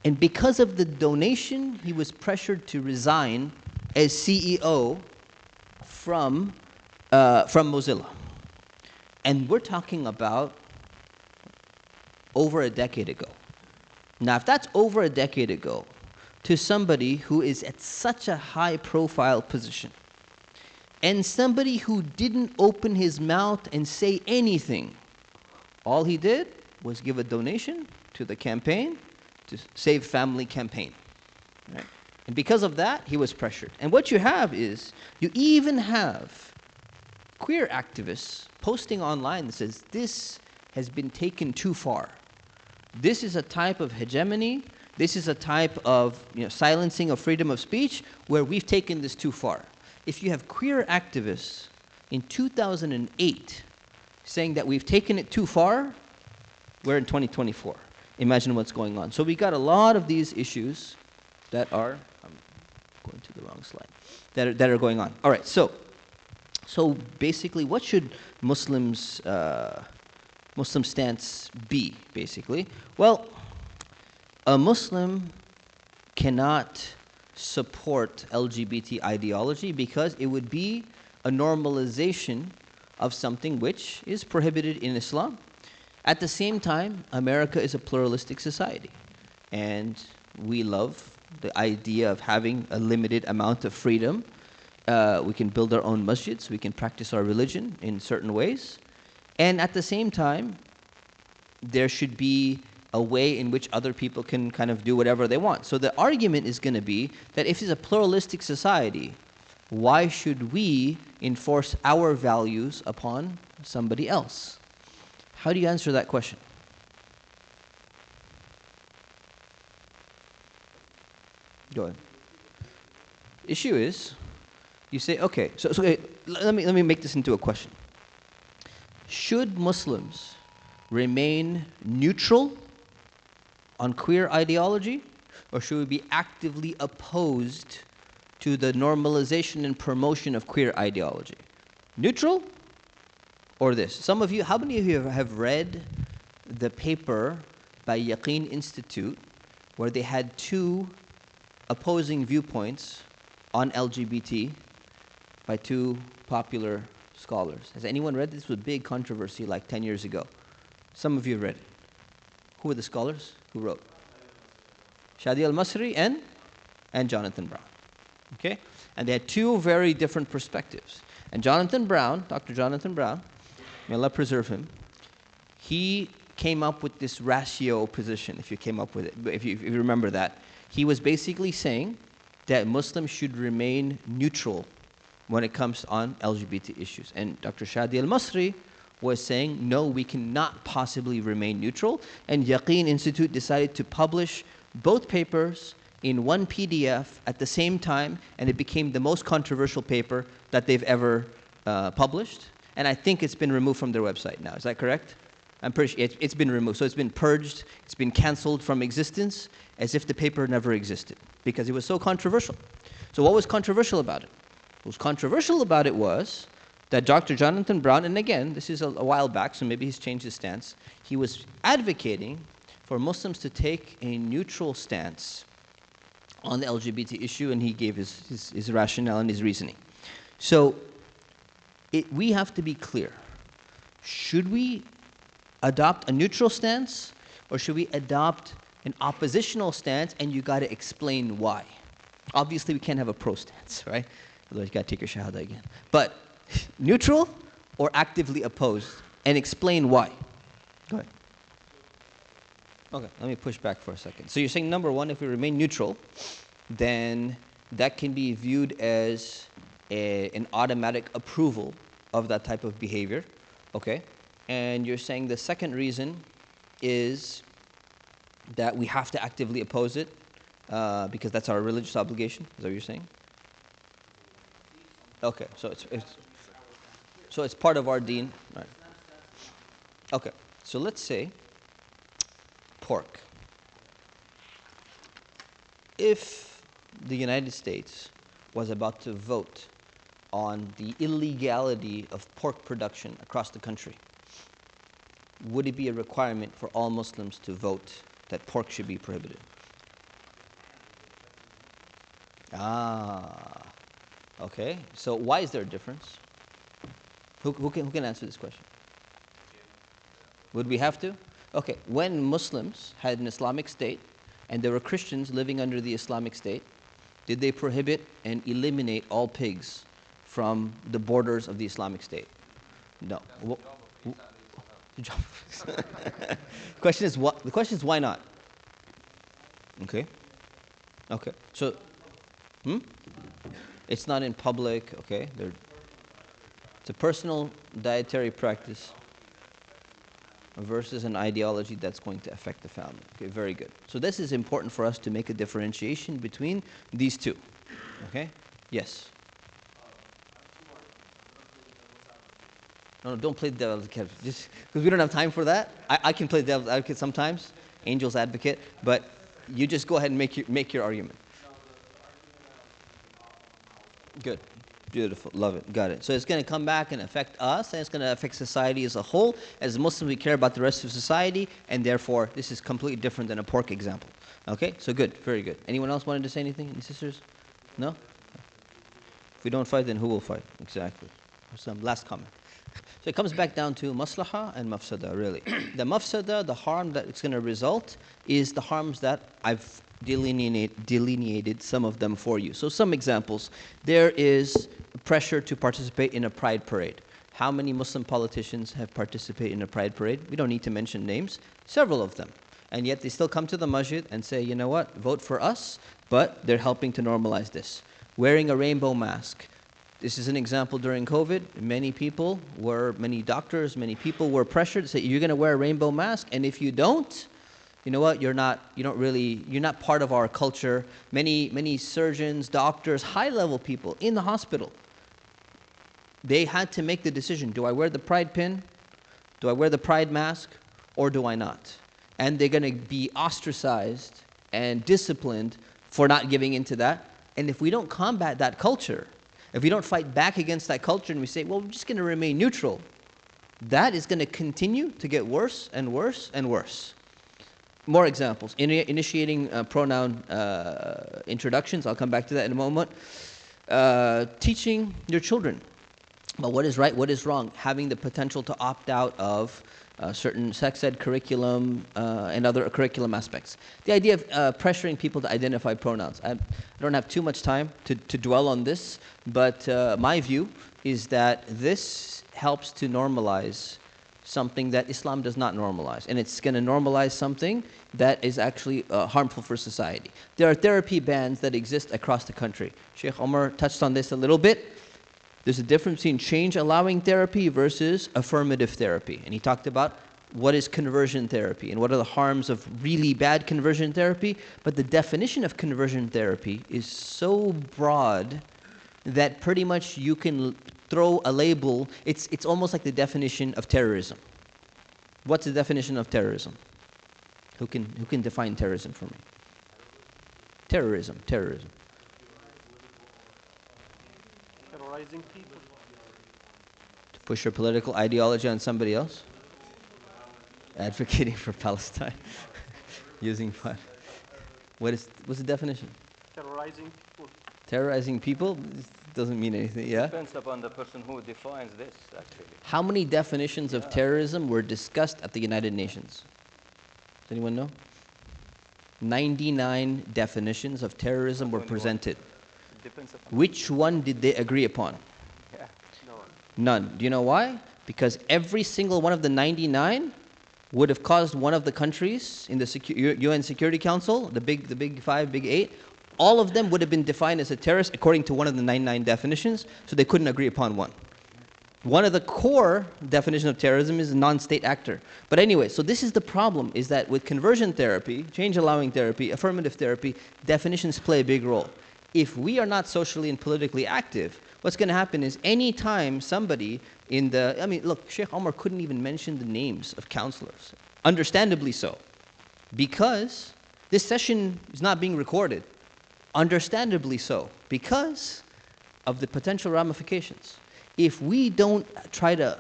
and because of the donation, he was pressured to resign as CEO from Mozilla. And we're talking about over a decade ago. Now, if that's over a decade ago, to somebody who is at such a high-profile position, and somebody who didn't open his mouth and say anything, all he did was give a donation to the campaign, to Save Family campaign. Right? And because of that, he was pressured. And what you have is, you even have queer activists posting online that says, this has been taken too far. This is a type of hegemony, this is a type of silencing of freedom of speech where we've taken this too far. If you have queer activists in 2008 saying that we've taken it too far, we're in 2024. Imagine what's going on. So we got a lot of these issues that are, I'm going to the wrong slide, that are going on. All right, so basically, what should Muslim stance be, basically? Well, a Muslim cannot support LGBT ideology because it would be a normalization of something which is prohibited in Islam. At the same time, America is a pluralistic society, and we love the idea of having a limited amount of freedom. We can build our own masjids, we can practice our religion in certain ways, and at the same time, there should be a way in which other people can kind of do whatever they want. So the argument is going to be that if it's a pluralistic society, why should we enforce our values upon somebody else? How do you answer that question? Go ahead. Issue is, you say, okay, so okay, let me make this into a question. Should Muslims remain neutral on queer ideology, or should we be actively opposed to the normalization and promotion of queer ideology? Neutral or this? Some of you, how many of you have read the paper by Yaqeen Institute where they had two opposing viewpoints on LGBT by two popular scholars. Has anyone read this? This was a big controversy like 10 years ago. Some of you have read it. Who were the scholars who wrote? Shadi al-Masri and Jonathan Brown. Okay? And they had two very different perspectives. And Jonathan Brown, Dr. Jonathan Brown, may Allah preserve him, he came up with this ratio position, if you came up with it, if you remember that. He was basically saying that Muslims should remain neutral when it comes on LGBT issues. And Dr. Shadi al-Masri was saying, no, we cannot possibly remain neutral. And Yaqeen Institute decided to publish both papers in one PDF at the same time, and it became the most controversial paper that they've ever published. And I think it's been removed from their website now. Is that correct? I'm pretty sure it's been removed. So it's been purged, it's been canceled from existence, as if the paper never existed, because it was so controversial. So what was controversial about it? What was controversial about it was that Dr. Jonathan Brown, and again, this is a while back, so maybe he's changed his stance, he was advocating for Muslims to take a neutral stance on the LGBT issue, and he gave his rationale and his reasoning. So we have to be clear. Should we adopt a neutral stance, or should we adopt an oppositional stance, and you got to explain why? Obviously, we can't have a pro stance, right? Otherwise, you got to take your shahada again. But neutral or actively opposed, and explain why. Go ahead. Okay, let me push back for a second. So you're saying, number one, if we remain neutral, then that can be viewed as an automatic approval of that type of behavior, okay? And you're saying the second reason is that we have to actively oppose it because that's our religious obligation. Is that what you're saying? Okay, so it's part of our deen, right? Okay, so let's say pork. If the United States was about to vote on the illegality of pork production across the country, would it be a requirement for all Muslims to vote that pork should be prohibited? Okay. So why is there a difference? Who can answer this question? Would we have to? Okay. When Muslims had an Islamic state and there were Christians living under the Islamic state, did they prohibit and eliminate all pigs from the borders of the Islamic state? No. The question is what? The question is why not? Okay. Okay. So, it's not in public. Okay. It's a personal dietary practice versus an ideology that's going to affect the family. Okay. Very good. So this is important for us to make a differentiation between these two. Okay. Yes. No, don't play the devil's advocate. Just because we don't have time for that. I can play the devil's advocate sometimes, angel's advocate, but you just go ahead and make your argument. Good. Beautiful. Love it. Got it. So it's going to come back and affect us, and it's going to affect society as a whole. As Muslims, we care about the rest of society, and therefore, this is completely different than a pork example. Okay? So good. Very good. Anyone else wanted to say anything? Any sisters? No? If we don't fight, then who will fight? Exactly. Some last comment. So it comes back down to maslaha and mafsada, really. The mafsada, the harm that it's going to result, is the harms that I've delineated some of them for you. So some examples. There is pressure to participate in a pride parade. How many Muslim politicians have participated in a pride parade? We don't need to mention names. Several of them. And yet they still come to the masjid and say, you know what, vote for us, but they're helping to normalize this. Wearing a rainbow mask. This is an example during COVID. Many doctors, many people were pressured to say, you're going to wear a rainbow mask, and if you don't, you know what, you're not part of our culture. Many surgeons, doctors, high-level people in the hospital, they had to make the decision, do I wear the pride pin? Do I wear the pride mask? Or do I not? And they're going to be ostracized and disciplined for not giving into that. And if we don't combat that culture, if we don't fight back against that culture and we say, well, we're just going to remain neutral, that is going to continue to get worse and worse and worse. More examples. Initiating pronoun introductions. I'll come back to that in a moment. Teaching your children about what is right, what is wrong. Having the potential to opt out of certain sex ed curriculum and other curriculum aspects. The idea of pressuring people to identify pronouns. I don't have too much time to dwell on this, but my view is that this helps to normalize something that Islam does not normalize. And it's going to normalize something that is actually harmful for society. There are therapy bans that exist across the country. Sheikh Umar touched on this a little bit. There's a difference between change-allowing therapy versus affirmative therapy. And he talked about what is conversion therapy and what are the harms of really bad conversion therapy. But the definition of conversion therapy is so broad that pretty much you can throw a label. It's almost like the definition of terrorism. What's the definition of terrorism? Who can define terrorism for me? Terrorism. Terrorizing people. To push your political ideology on somebody else? Advocating for Palestine. Using fire. What's the definition? Terrorizing people. Terrorizing people doesn't mean anything, yeah? Depends upon the person who defines this, actually. How many definitions of terrorism were discussed at the United Nations? Does anyone know? 99 definitions of terrorism were presented. Depends upon. Which one did they agree upon? Yeah. None. Do you know why? Because every single one of the 99 would have caused one of the countries in the UN Security Council, the big five, big eight, all of them would have been defined as a terrorist according to one of the 99 definitions, so they couldn't agree upon one. One of the core definitions of terrorism is a non-state actor. But anyway, so this is the problem, is that with conversion therapy, change-allowing therapy, affirmative therapy, definitions play a big role. If we are not socially and politically active, what's going to happen is any time somebody look, Sheikh Umar couldn't even mention the names of counselors. Understandably so. Because this session is not being recorded. Understandably so. Because of the potential ramifications. If we don't try to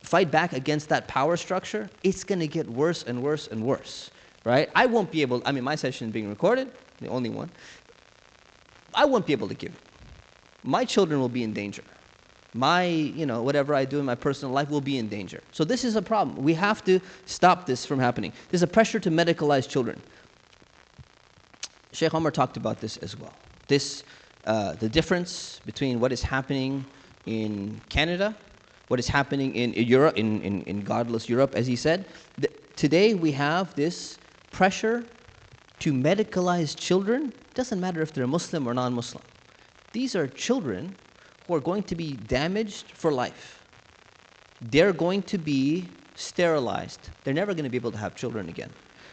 fight back against that power structure, it's going to get worse and worse and worse. Right? I won't be able, my session is being recorded, the only one. I won't be able to give it. My children will be in danger. My, whatever I do in my personal life will be in danger. So this is a problem. We have to stop this from happening. There's a pressure to medicalize children. Sheikh Umar talked about this as well. The difference between what is happening in Canada, what is happening in Europe, in godless Europe, as he said. Today we have this pressure to medicalize children. Doesn't matter if they're Muslim or non-Muslim. These are children who are going to be damaged for life. They're going to be sterilized. They're never going to be able to have children again.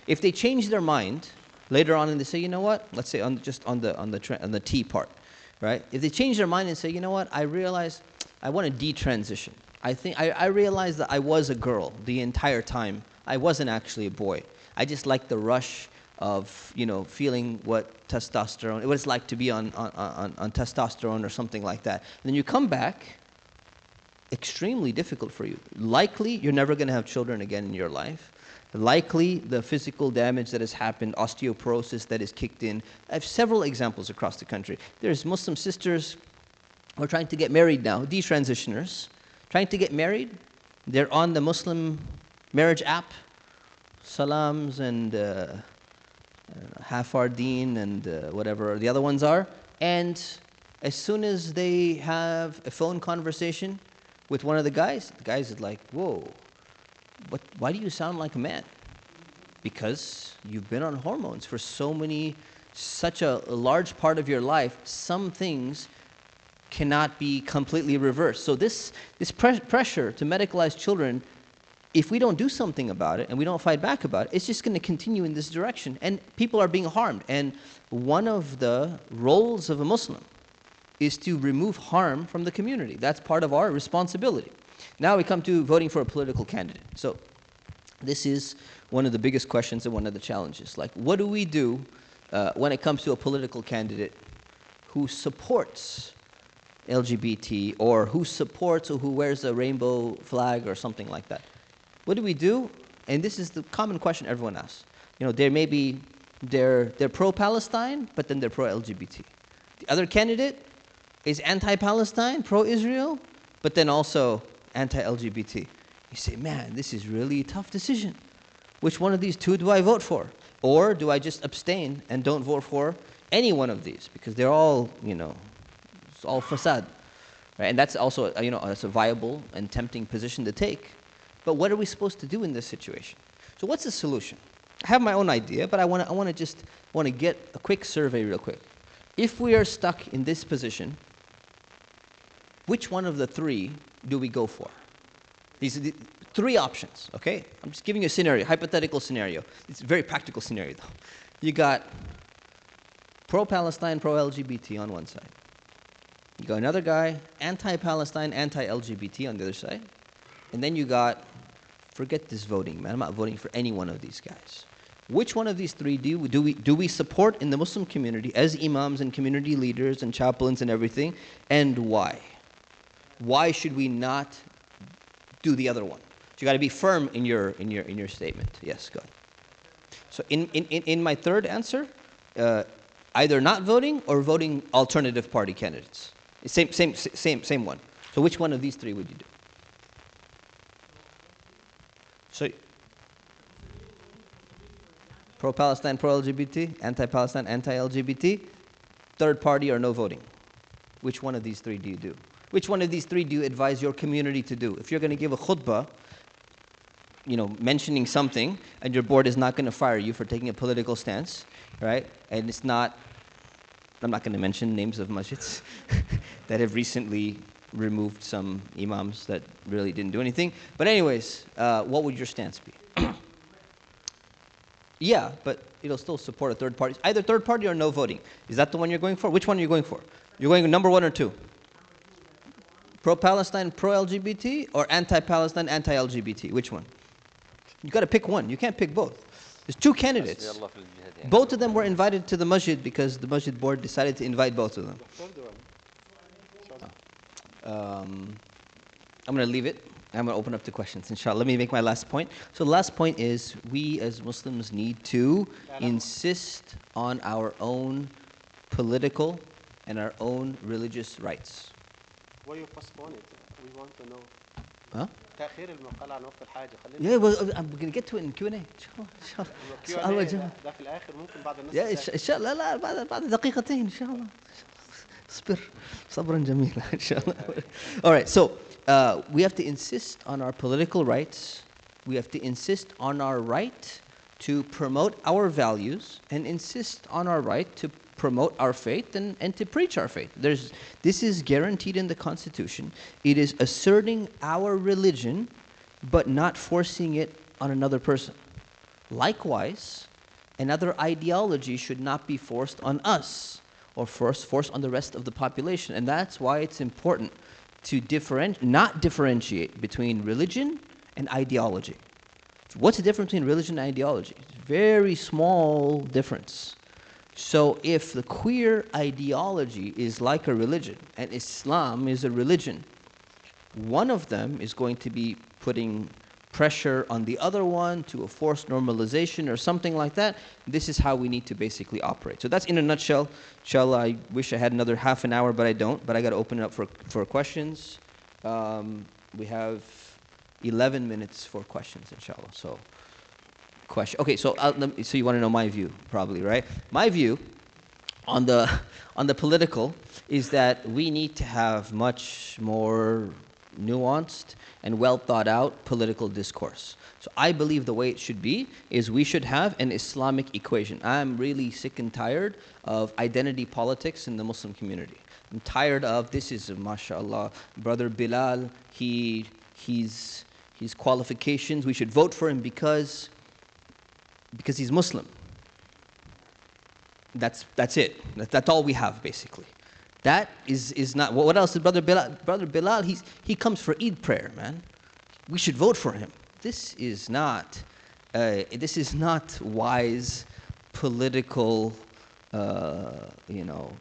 If they change their mind later on and they say, you know what? Let's say on the T part, right? If they change their mind and say, you know what? I realize I want to detransition. I realized that I was a girl the entire time. I wasn't actually a boy. I just like the rush of feeling what it's like to be on testosterone or something like that. And then you come back, extremely difficult for you. Likely you're never going to have children again in your life. Likely the physical damage that has happened, osteoporosis that is kicked in. I have several examples across the country. There's Muslim sisters who are trying to get married now, detransitioners, trying to get married. They're on the Muslim marriage app, Salams and Hafardeen and whatever the other ones are. And as soon as they have a phone conversation with one of the guys is like, whoa, why do you sound like a man? Because you've been on hormones for such a large part of your life. Some things cannot be completely reversed. So this pressure to medicalize children, if we don't do something about it and we don't fight back about it, it's just going to continue in this direction. And people are being harmed. And one of the roles of a Muslim is to remove harm from the community. That's part of our responsibility. Now we come to voting for a political candidate. So this is one of the biggest questions and one of the challenges. Like, what do we do when it comes to a political candidate who supports LGBT or who supports or who wears a rainbow flag or something like that? What do we do and this is the common question everyone asks. You know, they're pro-Palestine, but then they're pro-LGBT. The other candidate is anti-Palestine, pro-Israel, but then also anti-LGBT. You say, man, this is really a tough decision. Which one of these two do I vote for? Or do I just abstain and don't vote for any one of these? Because they're all, you know, it's all facade. Right? And that's also, you know, that's a viable and tempting position to take. But what are we supposed to do in this situation? So what's the solution? I have my own idea, but I want to get a quick survey real quick. If we are stuck in this position, which one of the three do we go for? These are the three options, okay? I'm just giving you a scenario, hypothetical scenario. It's a very practical scenario, though. You got pro-Palestine, pro-LGBT on one side. You got another guy, anti-Palestine, anti-LGBT on the other side. And then you got, forget this voting, man. I'm not voting for any one of these guys. Which one of these three do we support in the Muslim community as imams and community leaders and chaplains and everything, and why? Why should we not do the other one? So you got to be firm in your statement. Yes, go ahead. So in my third answer, either not voting or voting alternative party candidates. Same one. So which one of these three would you do? So pro-Palestine, pro-LGBT, anti-Palestine, anti-LGBT, third party or no voting. Which one of these three do you do? Which one of these three do you advise your community to do? If you're going to give a khutbah, you know, mentioning something, and your board is not going to fire you for taking a political stance, right? And it's not, I'm not going to mention names of masjids that have recently removed some imams that really didn't do anything. But anyways, what would your stance be? Yeah, but it'll still support a third party. Either third party or no voting. Is that the one you're going for? Which one are you going for? You're going number one or two? Pro-Palestine, pro-LGBT, or anti-Palestine, anti-LGBT? Which one? You got to pick one. You can't pick both. There's two candidates. Both of them were invited to the masjid because the masjid board decided to invite both of them. I'm going to leave it. I'm going to open up to questions, inshallah. Let me make my last point. So the last point is we as Muslims need to insist on our own political and our own religious rights. Why you postpone it? We want to know. Huh? تأخير المقال عن وقت الحاجة. Yeah, well, I'm going to get to it in Q&A. inshallah. ده في الآخر ممكن بعد النص Yeah, inshallah. لا بعد دقيقتين inshallah. اصبر صبرا جميلا inshallah. All right, so we have to insist on our political rights. We have to insist on our right to promote our values and insist on our right to promote our faith and to preach our faith. This is guaranteed in the Constitution. It is asserting our religion, but not forcing it on another person. Likewise, another ideology should not be forced on us or forced on the rest of the population. And that's why it's important to not differentiate between religion and ideology. What's the difference between religion and ideology? It's a very small difference. So if the queer ideology is like a religion and Islam is a religion, one of them is going to be putting pressure on the other one to a forced normalization or something like that. This is how we need to basically operate. So that's in a nutshell. Inshallah, I wish I had another half an hour, but I don't. But I got to open it up for questions. We have 11 minutes for questions, inshallah. So, question. Okay, so so you want to know my view, probably, right? My view on the political is that we need to have much more nuanced and well thought out political discourse. So I believe the way it should be is we should have an Islamic equation. I'm really sick and tired of identity politics in the Muslim community. I'm tired of this is mashallah brother Bilal, his qualifications, we should vote for him because he's Muslim. That's it. That's all we have basically. That is not. What else is Brother Bilal? Brother Bilal, he comes for Eid prayer, man. We should vote for him. This is not wise political,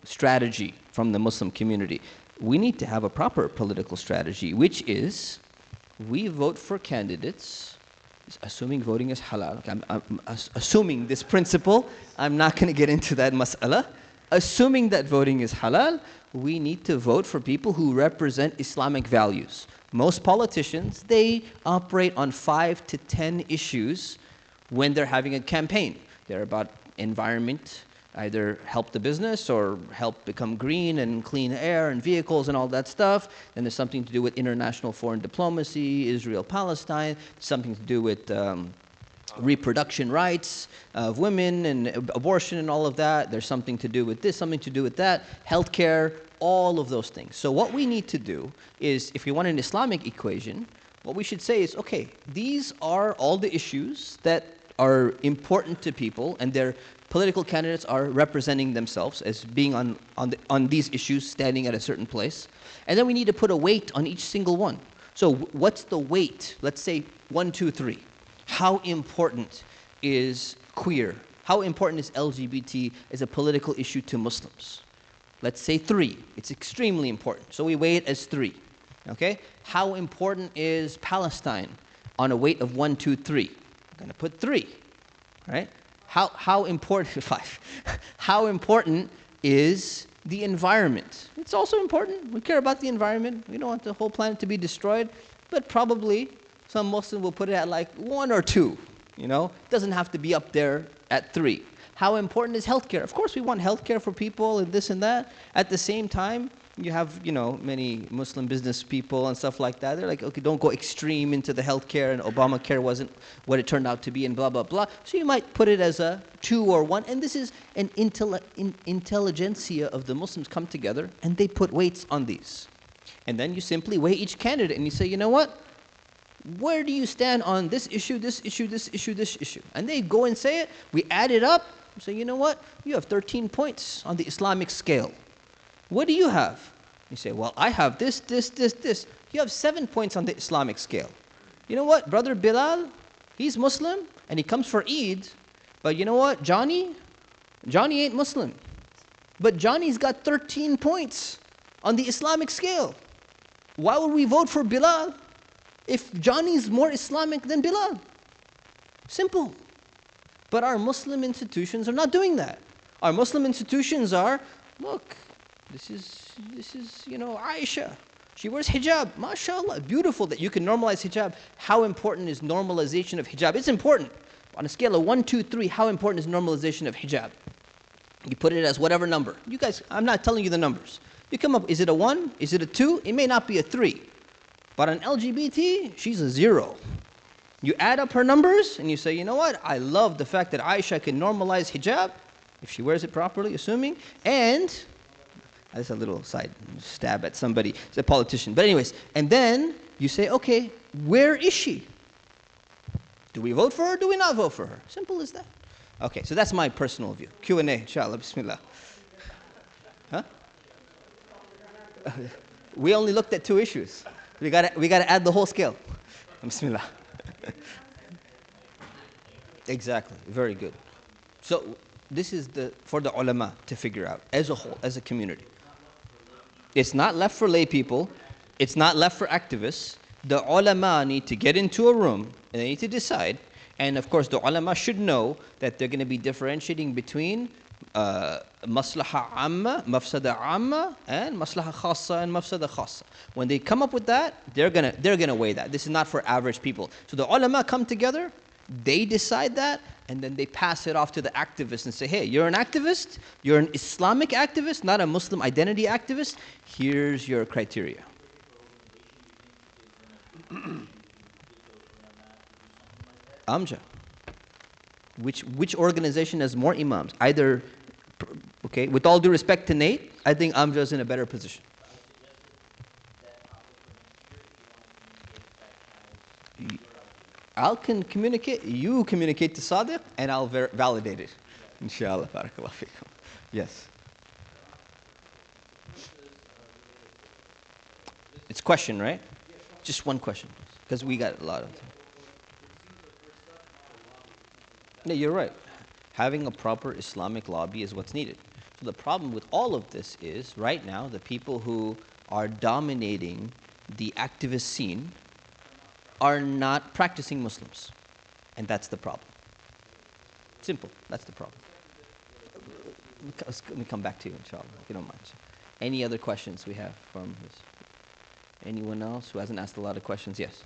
strategy from the Muslim community. We need to have a proper political strategy, which is we vote for candidates Assuming voting is halal. Okay, I'm assuming this principle. I'm not going to get into that mas'ala. Assuming that voting is halal, we need to vote for people who represent Islamic values. Most politicians, they operate on 5 to 10 issues when they're having a campaign. They're about environment, either help the business or help become green and clean air and vehicles and all that stuff. Then there's something to do with international foreign diplomacy, Israel, Palestine, something to do with reproduction rights of women and abortion and all of that. There's something to do with this, something to do with that, healthcare, all of those things. So what we need to do is, if we want an Islamic equation, what we should say is, okay, these are all the issues that are important to people, and their political candidates are representing themselves as being on these issues, standing at a certain place. And then we need to put a weight on each single one. So what's the weight? Let's say 1, 2, 3. How important is queer? How important is LGBT as a political issue to Muslims? Let's say 3. It's extremely important. So we weigh it as 3. Okay? How important is Palestine on a weight of 1, 2, 3? I'm going to put 3. Right? How important 5? How important is the environment? It's also important. We care about the environment. We don't want the whole planet to be destroyed, but probably some Muslims will put it at like 1 or 2. You know, it doesn't have to be up there at 3. How important is healthcare? Of course, we want healthcare for people and this and that. At the same time, you have, you know, many Muslim business people and stuff like that. They're like, okay, don't go extreme into the healthcare, and Obamacare wasn't what it turned out to be, and blah, blah, blah. So you might put it as a 2 or 1. And this is an intelligentsia of the Muslims come together, and they put weights on these. And then you simply weigh each candidate, and you say, you know what? Where do you stand on this issue, this issue, this issue, this issue? And they go and say it. We add it up. Say, you know what? You have 13 points on the Islamic scale. What do you have? You say, well, I have this, this, this, this. You have 7 points on the Islamic scale. You know what? Brother Bilal, he's Muslim, and he comes for Eid. But you know what? Johnny ain't Muslim. But Johnny's got 13 points on the Islamic scale. Why would we vote for Bilal if Johnny's more Islamic than Bilal? Simple. But our Muslim institutions are not doing that. Our Muslim institutions are, look, this is, you know, Aisha. She wears hijab. MashaAllah. Beautiful that you can normalize hijab. How important is normalization of hijab? It's important. On a scale of 1, 2, 3, how important is normalization of hijab? You put it as whatever number. You guys, I'm not telling you the numbers. You come up, is it a 1? Is it a 2? It may not be a 3. But on LGBT, she's a 0. You add up her numbers and you say, you know what? I love the fact that Aisha can normalize hijab, if she wears it properly, assuming, and that's a little side stab at somebody, it's a politician. But anyways, and then you say, okay, where is she? Do we vote for her or do we not vote for her? Simple as that. Okay, so that's my personal view. Q&A, inshallah, bismillah. Huh? We only looked at 2 issues. We gotta add the whole scale. Bismillah. Exactly, very good. So this is for the ulama to figure out as a whole, as a community. It's not left for lay people. It's not left for activists. The ulama need to get into a room and they need to decide. And of course, the ulama should know that they're going to be differentiating between maslaha amma, mafsada amma, and maslaha khassa and mafsada khassa. When they come up with that, they're gonna weigh that. This is not for average people. So the ulama come together, they decide that, and then they pass it off to the activists and say, hey, you're an activist, you're an Islamic activist, not a Muslim identity activist. Here's your criteria. AMJA. Which organization has more imams? Either, okay, with all due respect to Nate, I think AMJA is in a better position. You communicate to Sadiq, and I'll validate it. Inshallah, barakallah fikum. Yes. It's question, right? Just one question, because we got a lot of time. No, you're right. Having a proper Islamic lobby is what's needed. So the problem with all of this is, right now, the people who are dominating the activist scene are not practicing Muslims. And that's the problem. Simple. That's the problem. Let me come back to you, inshallah, if you don't mind. Any other questions we have from this? Anyone else who hasn't asked a lot of questions? Yes.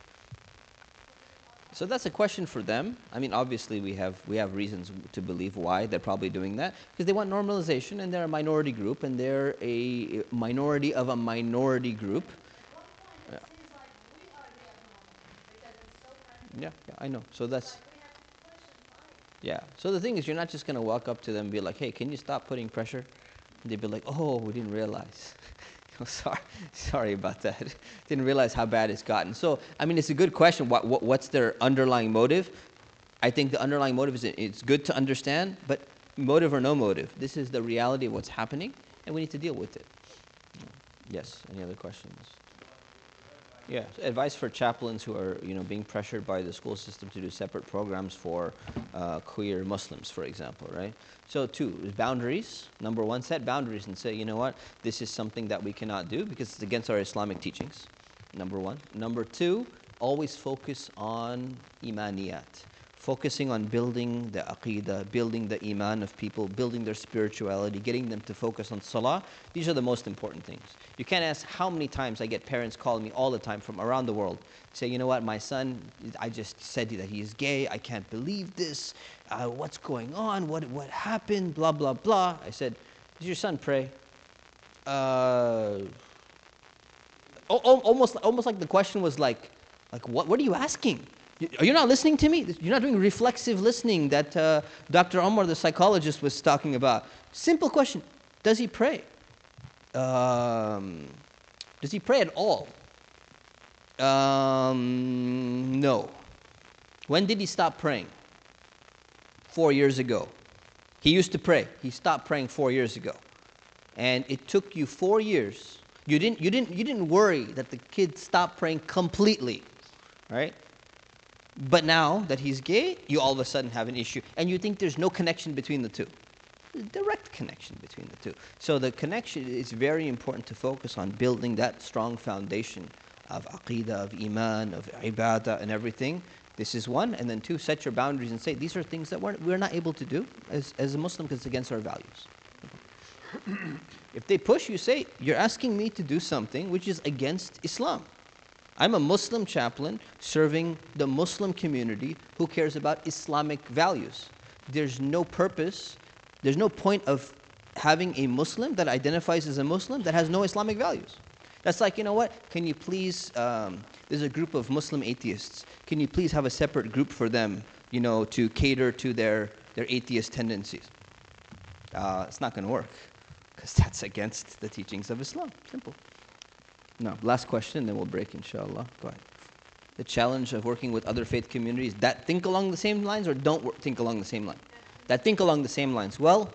So that's a question for them. I mean, obviously we have reasons to believe why they're probably doing that, because they want normalization, and they're a minority group, and they're a minority of a minority group. Yeah, I know. So that's. Yeah. So the thing is, you're not just going to walk up to them and be like, hey, can you stop putting pressure? And they'd be like, oh, we didn't realize. Sorry about that. Didn't realize how bad it's gotten. So, I mean, it's a good question. What's their underlying motive? I think the underlying motive is it's good to understand, but motive or no motive, this is the reality of what's happening, and we need to deal with it. Yes. Any other questions? Yeah, so advice for chaplains who are, being pressured by the school system to do separate programs for queer Muslims, for example, right? So 2 is boundaries. Number 1, set boundaries and say, you know what, this is something that we cannot do because it's against our Islamic teachings. Number 1. Number 2, always focus on imaniyat. Focusing on building the aqidah, building the iman of people, building their spirituality, getting them to focus on salah. These are the most important things. You can't ask how many times I get parents calling me all the time from around the world. Say, you know what, my son, I just said that he is gay. I can't believe this. What's going on? What happened? Blah, blah, blah. I said, does your son pray? Almost like the question was like what are you asking? You're not listening to me? You're not doing reflexive listening that Dr. Umar, the psychologist, was talking about. Simple question. Does he pray? Does he pray at all? No. When did he stop praying? 4 years ago. He used to pray. He stopped praying 4 years ago. And it took you 4 years. You didn't worry that the kid stopped praying completely, right? But now that he's gay, you all of a sudden have an issue. And you think there's no connection between the two. There's a direct connection between the two. So the connection is very important to focus on building that strong foundation of aqidah, of iman, of ibadah, and everything. This is 1. And then 2, set your boundaries and say, these are things that we're not able to do as a Muslim because it's against our values. If they push, you say, you're asking me to do something which is against Islam. I'm a Muslim chaplain serving the Muslim community who cares about Islamic values. There's no purpose, there's no point of having a Muslim that identifies as a Muslim that has no Islamic values. That's like, you know what, can you please, there's a group of Muslim atheists, can you please have a separate group for them, to cater to their atheist tendencies? It's not going to work, because that's against the teachings of Islam. Simple. No, last question, then we'll break, inshallah. Go ahead. The challenge of working with other faith communities that think along the same lines or don't think along the same lines? That think along the same lines. Well,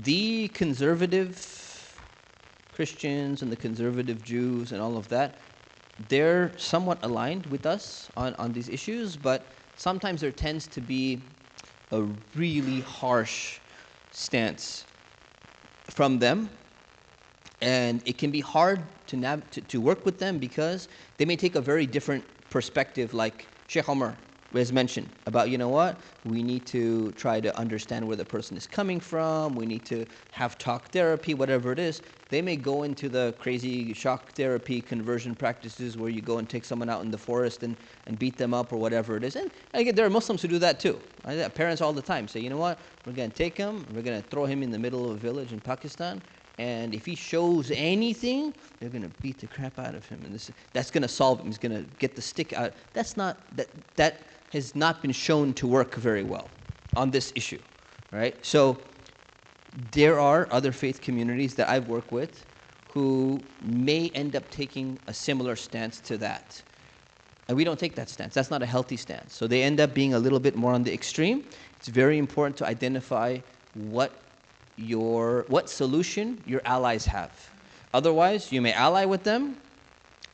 the conservative Christians and the conservative Jews and all of that, they're somewhat aligned with us on these issues, but sometimes there tends to be a really harsh stance from them. And it can be hard to work with them because they may take a very different perspective, like Sheikh Umar has mentioned about, you know what, we need to try to understand where the person is coming from, we need to have talk therapy, whatever it is. They may go into the crazy shock therapy conversion practices where you go and take someone out in the forest and beat them up or whatever it is. And again, there are Muslims who do that too. Parents all the time say, you know what, we're going to take him, we're going to throw him in the middle of a village in Pakistan, and if he shows anything, they're going to beat the crap out of him. And that's going to solve him. He's going to get the stick out. That has not been shown to work very well on this issue, right? So there are other faith communities that I've worked with who may end up taking a similar stance to that. And we don't take that stance. That's not a healthy stance. So they end up being a little bit more on the extreme. It's very important to identify what solution your allies have. Otherwise, you may ally with them,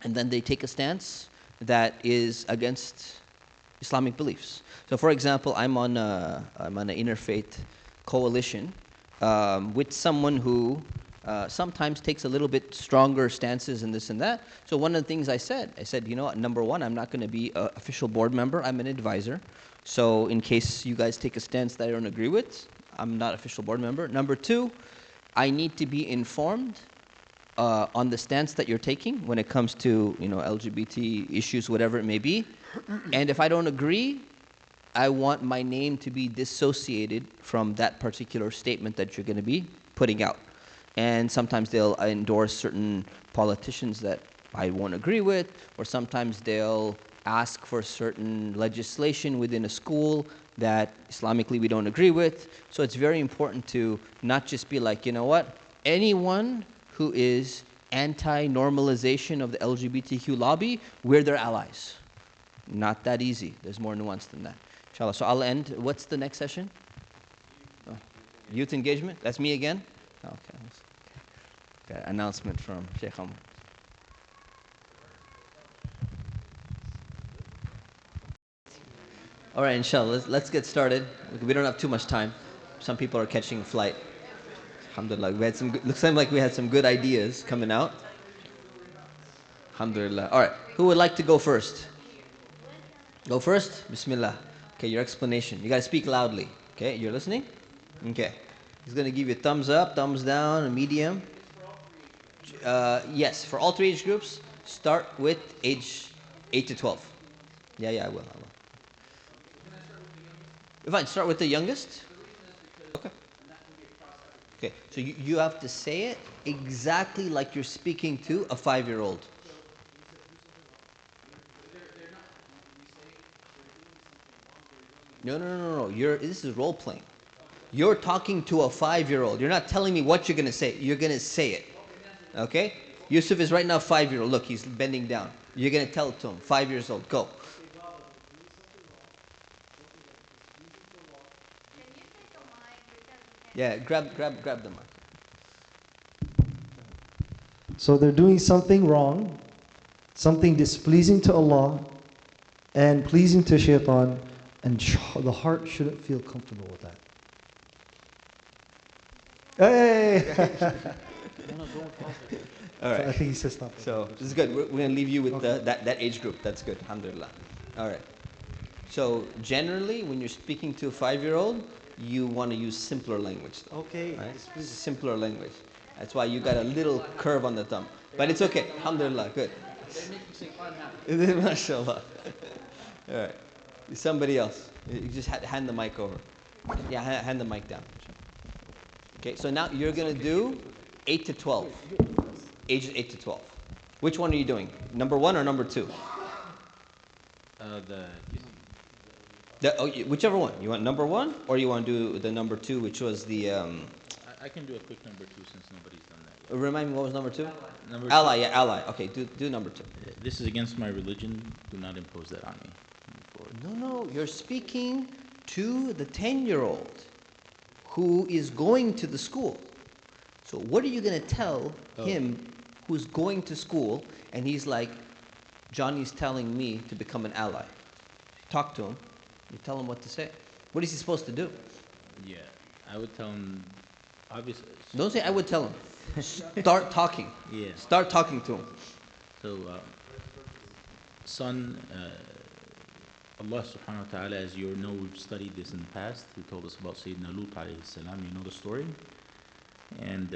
and then they take a stance that is against Islamic beliefs. So, for example, I'm on an interfaith coalition with someone who sometimes takes a little bit stronger stances and this and that. So one of the things I said, you know what, number one, I'm not going to be an official board member. I'm an advisor. So in case you guys take a stance that I don't agree with, I'm not official board member. Number two, I need to be informed on the stance that you're taking when it comes to, you know, LGBT issues, whatever it may be. And if I don't agree, I want my name to be dissociated from that particular statement that you're going to be putting out. And sometimes they'll endorse certain politicians that I won't agree with, or sometimes they'll ask for certain legislation within a school that Islamically we don't agree with. So it's very important to not just be like, you know what, anyone who is anti-normalization of the LGBTQ lobby, we're their allies. Not that easy. There's more nuance than that. Inshallah. So I'll end. What's the next session? Oh, youth engagement? That's me again? Okay. Got an announcement from Sheikh Umar. All right, inshallah, let's get started. We don't have too much time. Some people are catching a flight. Alhamdulillah, we had some good, looks like we had some good ideas coming out. Alhamdulillah. All right, who would like to go first? Go first? Bismillah. Okay, your explanation. You got to speak loudly. Okay, you're listening? Okay. He's going to give you a thumbs up, thumbs down, a medium. Yes, for all three age groups, start with age 8 to 12. Yeah, I will. Fine, start with the youngest. Okay. Okay, so you have to say it exactly like you're speaking to a 5-year-old. No. This is role playing. You're talking to a 5-year-old. You're not telling me what you're going to say. You're going to say it. Okay? Yusuf is right now 5-year-old. Look, he's bending down. You're going to tell it to him. 5 years old. Go. Yeah, grab the mic. So they're doing something wrong, something displeasing to Allah and pleasing to shaitan, and the heart shouldn't feel comfortable with that. Hey! All right. So I think he says stop. So this is good. We're going to leave you with that age group. That's good. Alhamdulillah. All right. So generally, when you're speaking to a 5-year-old, you want to use simpler language. Okay. Right? Simpler language. That's why you got a little curve on the thumb. But it's okay. Alhamdulillah. Good. MashaAllah. All right. Somebody else. You just hand the mic over. Yeah, hand the mic down. Okay, so now you're going to do 8 to 12. Ages 8 to 12. Which one are you doing? Number 1 or number 2? Whichever one. You want number 1 or you want to do the number 2, which was the... I can do a quick number 2 since nobody's done that yet. Remind me, what was number 2? Number ally, 2. yeah, ally. Okay, do number 2. This is against my religion. Do not impose that on me. No, you're speaking to the 10-year-old who is going to the school. So what are you going to tell him who's going to school and he's like, Johnny's telling me to become an ally? Talk to him. You tell him what to say. What is he supposed to do? Yeah, I would tell him, obviously. Don't say I would tell him. Start talking. Yeah. Start talking to him. So, son, Allah subhanahu wa ta'ala, as you know, we've studied this in the past. He told us about Sayyidina Lut alayhi salam. You know the story? And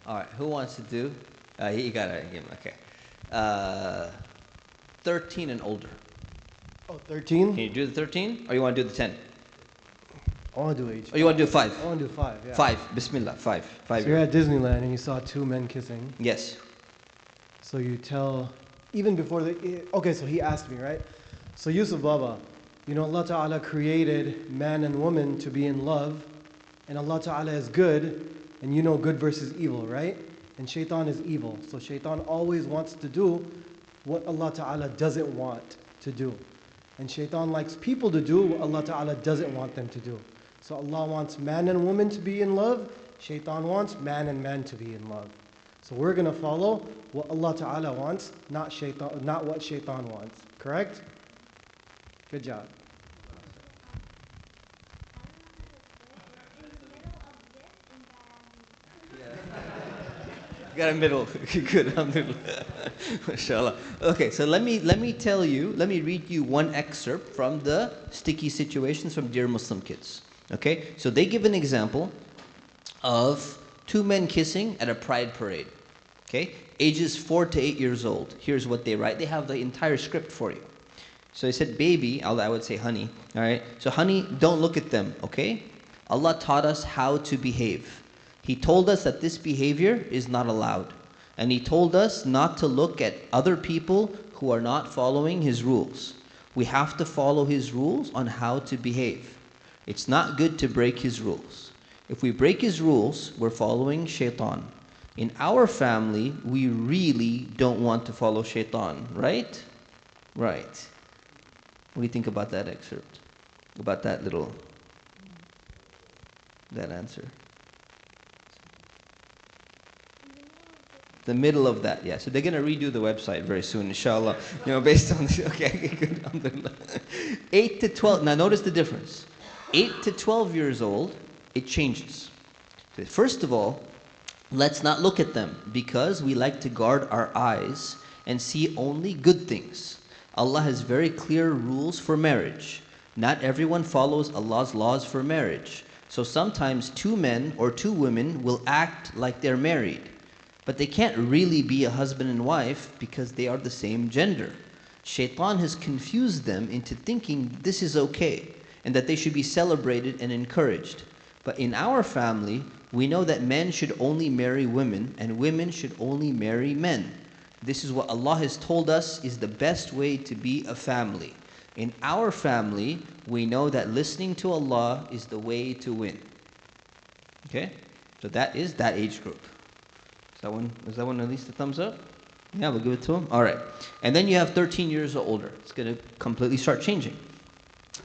all right, who wants to do? You got to give him, okay. 13 and older. Oh, 13? Can you do the 13 or you want to do the 10? I want to do age. Or you want to do 5? I want to do 5, yeah. 5, Bismillah, 5. 5 So you're at Disneyland and you saw 2 men kissing. Yes. So you tell, even before okay, so he asked me, right? So Yusuf Baba, you know Allah Ta'ala created man and woman to be in love, and Allah Ta'ala is good, and you know good versus evil, right? And shaitan is evil. So shaitan always wants to do what Allah Ta'ala doesn't want to do. And shaitan likes people to do what Allah Ta'ala doesn't want them to do. So Allah wants man and woman to be in love. Shaitan wants man and man to be in love. So we're going to follow what Allah Ta'ala wants, not what shaitan wants. Correct? Good job. Got a middle. Good, alhamdulillah. Mashallah. Okay, so let me read you one excerpt from the sticky situations from Dear Muslim Kids. Okay, so they give an example of two men kissing at a pride parade. Okay, ages 4 to 8 years old. Here's what they write. They have the entire script for you. So they said, baby, I would say honey. All right, so honey, don't look at them. Okay, Allah taught us how to behave. He told us that this behavior is not allowed. And He told us not to look at other people who are not following His rules. We have to follow His rules on how to behave. It's not good to break His rules. If we break His rules, we're following shaitan. In our family, we really don't want to follow shaitan, right? Right. What do you think about that excerpt? About that answer? The middle of that, yeah. So they're going to redo the website very soon, inshallah. Based on this. Okay, good. Alhamdulillah. 8 to 12. Now notice the difference. 8 to 12 years old, it changes. First of all, let's not look at them because we like to guard our eyes and see only good things. Allah has very clear rules for marriage. Not everyone follows Allah's laws for marriage. So sometimes two men or two women will act like they're married. But they can't really be a husband and wife because they are the same gender. Shaitan has confused them into thinking this is okay and that they should be celebrated and encouraged. But in our family, we know that men should only marry women and women should only marry men. This is what Allah has told us is the best way to be a family. In our family, we know that listening to Allah is the way to win. Okay? So that is that age group. Is that one at least a thumbs up? Yeah, we'll give it to him. All right. And then you have 13 years or older. It's going to completely start changing.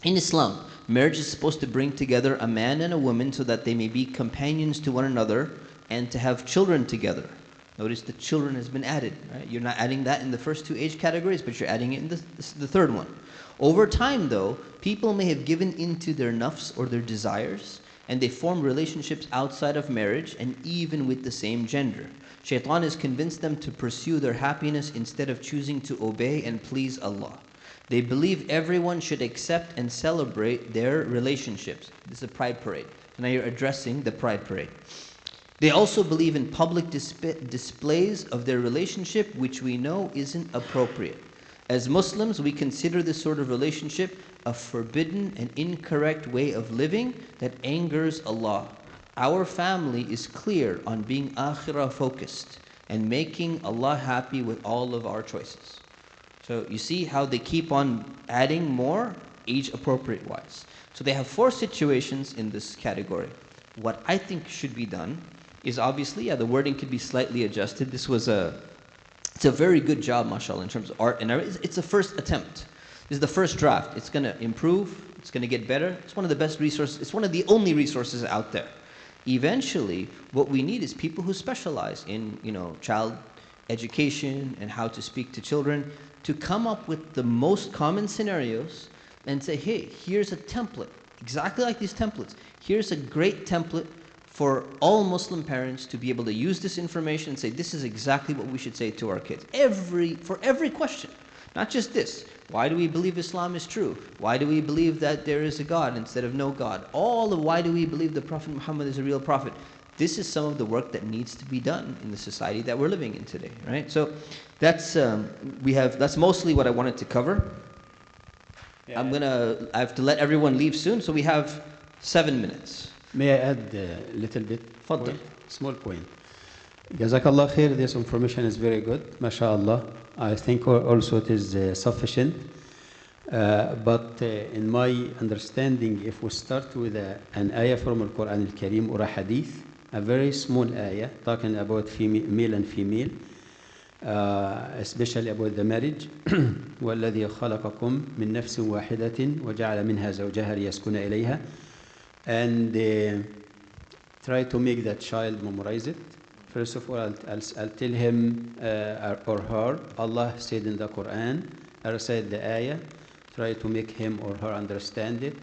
In Islam, marriage is supposed to bring together a man and a woman so that they may be companions to one another and to have children together. Notice the children has been added. Right? You're not adding that in the first two age categories, but you're adding it in the third one. Over time, though, people may have given into their nafs or their desires, and they form relationships outside of marriage and even with the same gender. Shaitan has convinced them to pursue their happiness instead of choosing to obey and please Allah. They believe everyone should accept and celebrate their relationships. This is a pride parade. So now you're addressing the pride parade. They also believe in public displays of their relationship, which we know isn't appropriate. As Muslims, we consider this sort of relationship a forbidden and incorrect way of living that angers Allah. Our family is clear on being akhirah focused and making Allah happy with all of our choices. So you see how they keep on adding more age appropriate wise. So they have 4 situations in this category. What I think should be done is obviously, the wording could be slightly adjusted. It's a very good job, mashallah, in terms of art and everything. It's a first attempt. This is the first draft. It's going to improve. It's going to get better. It's one of the best resources. It's one of the only resources out there. Eventually, what we need is people who specialize in, child education and how to speak to children to come up with the most common scenarios and say, hey, here's a template, exactly like these templates. Here's a great template for all Muslim parents to be able to use this information and say, this is exactly what we should say to our kids. For every question, not just this. Why do we believe Islam is true? Why do we believe that there is a God instead of no God? All of why do we believe the Prophet Muhammad is a real prophet? This is some of the work that needs to be done in the society that we're living in today, right? So that's mostly what I wanted to cover. Yeah. I have to let everyone leave soon, so we have 7 minutes. May I add a little bit? Faddal. Small point. Jazakallah khair, this information is very good, mashallah. I think also it is sufficient. But in my understanding, if we start with an ayah from Al-Quran Al-Kareem or a hadith, a very small ayah talking about male and female, especially about the marriage. وَالَّذِي خَلَقَكُم مِّن نَفْسٍ وَاحِدَةٍ وَجَعَلَ مِنْهَا زَوْجَهَا لِيَسْكُنَ إِلَيْهَا, and try to make that child memorize it. First of all, I'll tell him or her, Allah said in the Quran, I recite the ayah, try to make him or her understand it.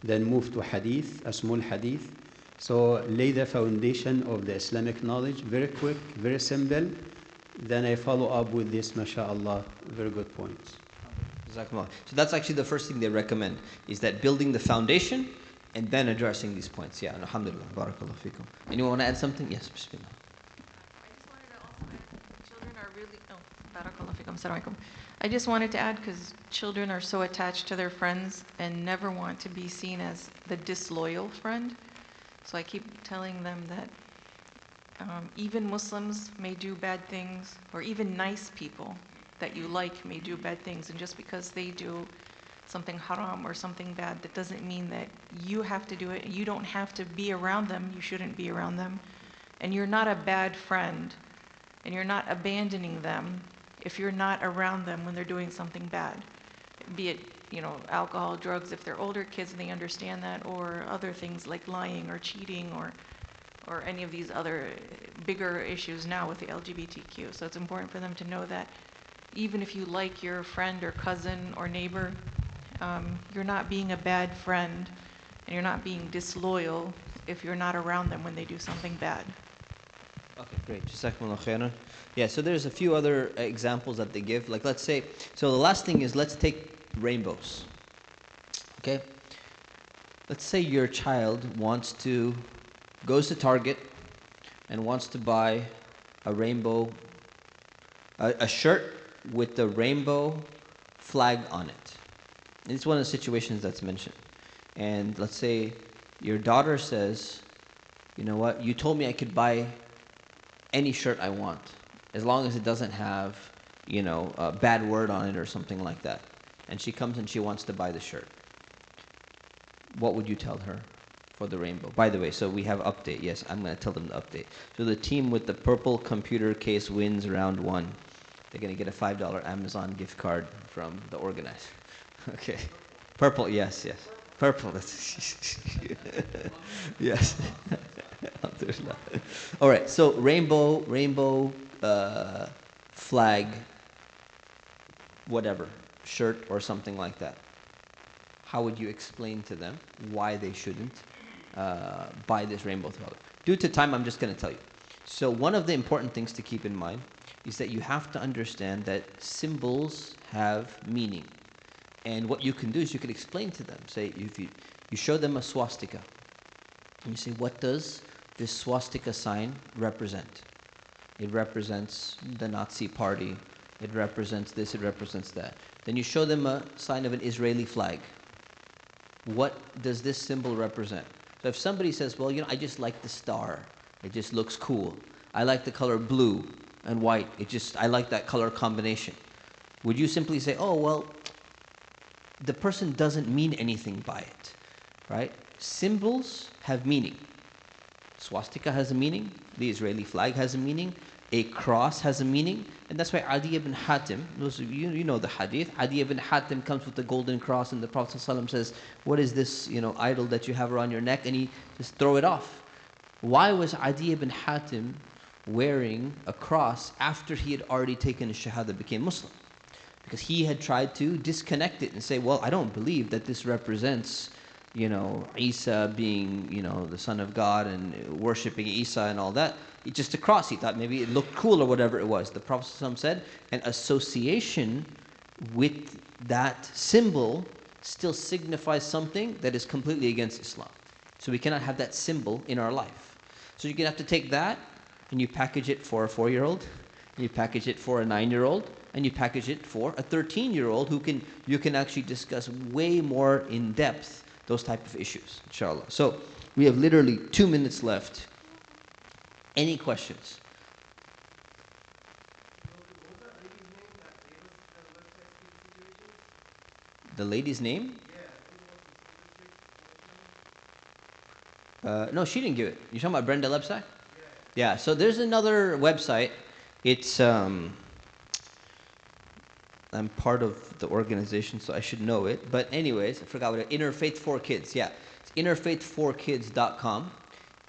Then move to hadith, a small hadith, So lay the foundation of the Islamic knowledge, very quick, very simple. Then I follow up with this, mashallah, very good points. Jazakumullah. So that's actually the first thing they recommend, is that building the foundation and then addressing these points. Yeah, alhamdulillah, barakallahu fikum. Anyone want to add something? Yes, bismillah. I just wanted to also add, children are really, barakallahu fikum, assalamu alaikum. I just wanted to add, because children are so attached to their friends and never want to be seen as the disloyal friend. So I keep telling them that even Muslims may do bad things, or even nice people that you like may do bad things, and just because they do something haram or something bad, that doesn't mean that you have to do it. You don't have to be around them. You shouldn't be around them. And you're not a bad friend, and you're not abandoning them if you're not around them when they're doing something bad. Be it, alcohol, drugs, if they're older kids and they understand that, or other things like lying or cheating or any of these other bigger issues now with the LGBTQ. So it's important for them to know that even if you like your friend or cousin or neighbor, you're not being a bad friend, and you're not being disloyal if you're not around them when they do something bad. Okay, great. Jazakumullah khairan. Yeah, so there's a few other examples that they give. Like, let's say, so the last thing is, let's take rainbows. Okay? Let's say your child goes to Target and wants to buy a rainbow, a shirt with the rainbow flag on it. It's one of the situations that's mentioned. And let's say your daughter says, you know what, you told me I could buy any shirt I want, as long as it doesn't have, a bad word on it or something like that. And she comes and she wants to buy the shirt. What would you tell her for the rainbow? By the way, so we have update. Yes, I'm going to tell them the update. So the team with the purple computer case wins round 1. They're going to get a $5 Amazon gift card from the organizer. Okay. Purple, yes. Purple. Yes. All right, so rainbow flag, whatever, shirt or something like that. How would you explain to them why they shouldn't buy this rainbow color? Due to time, I'm just going to tell you. So one of the important things to keep in mind is that you have to understand that symbols have meaning. And what you can do is you can explain to them. Say, if you show them a swastika, and you say, what does this swastika sign represent? It represents the Nazi party. It represents this, it represents that. Then you show them a sign of an Israeli flag. What does this symbol represent? So if somebody says, well, I just like the star. It just looks cool. I like the color blue and white. I like that color combination. Would you simply say, oh, well, the person doesn't mean anything by it, right? Symbols have meaning. Swastika has a meaning. The Israeli flag has a meaning. A cross has a meaning. And that's why Adi ibn Hatim, those of you know the hadith, Adi ibn Hatim comes with the golden cross, and the Prophet ﷺ says, what is this, idol that you have around your neck? And he just throw it off. Why was Adi ibn Hatim wearing a cross after he had already taken a shahada, became Muslim? Because he had tried to disconnect it and say, well, I don't believe that this represents, Isa being, the son of God and worshipping Isa and all that. It's just a cross. He thought maybe it looked cool or whatever it was. The Prophet ﷺ said, an association with that symbol still signifies something that is completely against Islam. So we cannot have that symbol in our life. So you're going to have to take that and you package it for a 4-year-old, you package it for a 9-year-old, and you package it for a 13-year-old you can actually discuss way more in depth those type of issues, inshallah. So we have literally 2 minutes left. Any questions? The lady's name? No, she didn't give it. You're talking about Brenda Lebsack? Yeah, so there's another website. It's, I'm part of the organization, so I should know it. But anyways, I forgot what it is. Interfaith for Kids, yeah. It's interfaith4kids.com.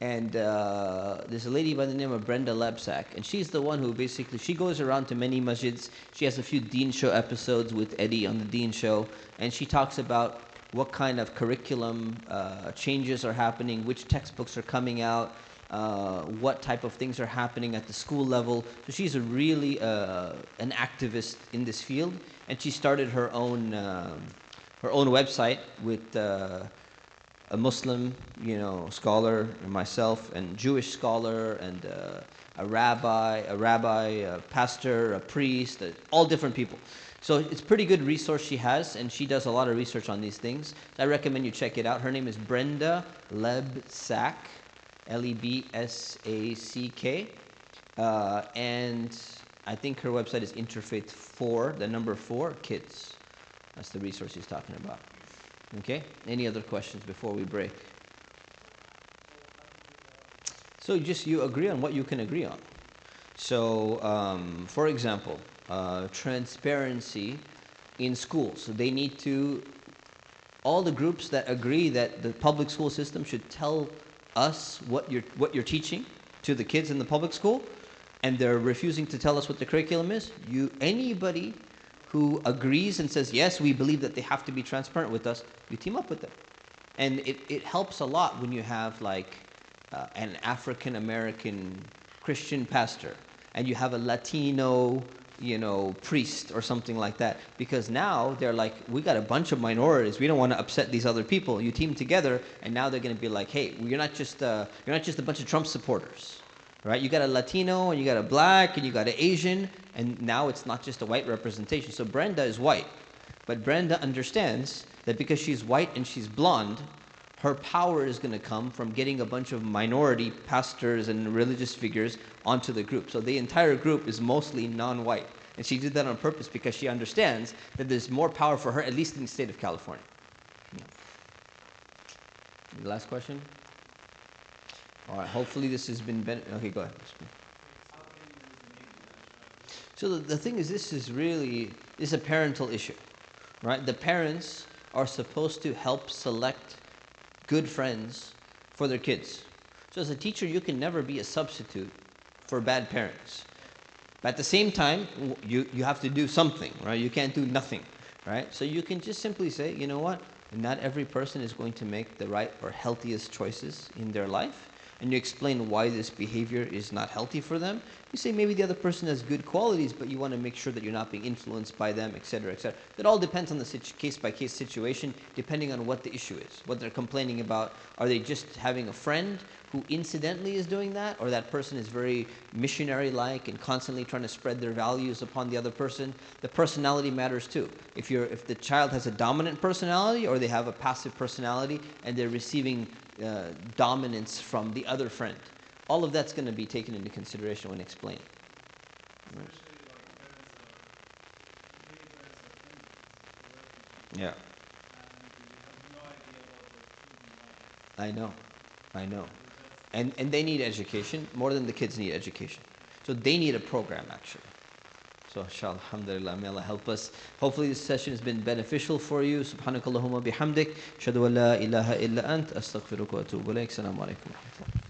And there's a lady by the name of Brenda Lebsack, and she's the one who basically, she goes around to many masjids. She has a few Deen Show episodes with Eddie on the Deen Show, and she talks about what kind of curriculum changes are happening, which textbooks are coming out, what type of things are happening at the school level. So she's a really an activist in this field, and she started her own website with a Muslim, scholar, and myself, and Jewish scholar, and a rabbi, a pastor, a priest, all different people. So it's a pretty good resource she has, and she does a lot of research on these things. I recommend you check it out. Her name is Brenda Lebsack, Lebsack, and I think her website is Interfaith 4, the number 4, Kids. That's the resource she's talking about. Okay? Any other questions before we break? So you agree on what you can agree on. So, for example, transparency in schools. So they need to, all the groups that agree that the public school system should tell us what you're teaching to the kids in the public school, and they're refusing to tell us what the curriculum is. Anybody who agrees and says, yes, we believe that they have to be transparent with us, you team up with them. And it helps a lot when you have like an African American Christian pastor, and you have a Latino, priest or something like that. Because now they're like, we got a bunch of minorities. We don't want to upset these other people. You team together, and now they're going to be like, hey, you're not just a bunch of Trump supporters, right? You got a Latino, and you got a black, and you got an Asian, and now it's not just a white representation. So Brenda is white, but Brenda understands that because she's white and she's blonde, her power is going to come from getting a bunch of minority pastors and religious figures onto the group. So the entire group is mostly non-white. And she did that on purpose because she understands that there's more power for her, at least in the state of California. Yeah. The last question? All right, hopefully this has been... Okay, go ahead. So the thing is, this is a parental issue, right? The parents are supposed to help select good friends for their kids. So as a teacher, you can never be a substitute for bad parents. But at the same time, you have to do something, right? You can't do nothing, right? So you can just simply say, you know what? Not every person is going to make the right or healthiest choices in their life. And you explain why this behavior is not healthy for them. You say maybe the other person has good qualities, but you want to make sure that you're not being influenced by them, etc., etc. That all depends on the case-by-case situation, depending on what the issue is, what they're complaining about. Are they just having a friend who incidentally is doing that, or that person is very missionary-like and constantly trying to spread their values upon the other person? The personality matters too. If the child has a dominant personality, or they have a passive personality, and they're receiving dominance from the other friend, all of that's going to be taken into consideration when explaining. Right. Yeah. I know. And they need education more than the kids need education. So they need a program, actually. So inshallah, alhamdulillah, may Allah help us. Hopefully this session has been beneficial for you. Subhanakallahumma bihamdik. Ashhadu an la ilaha illa ant. Astaghfiruka wa atubu ilayk. Assalamu alaikum wa rahmatullah.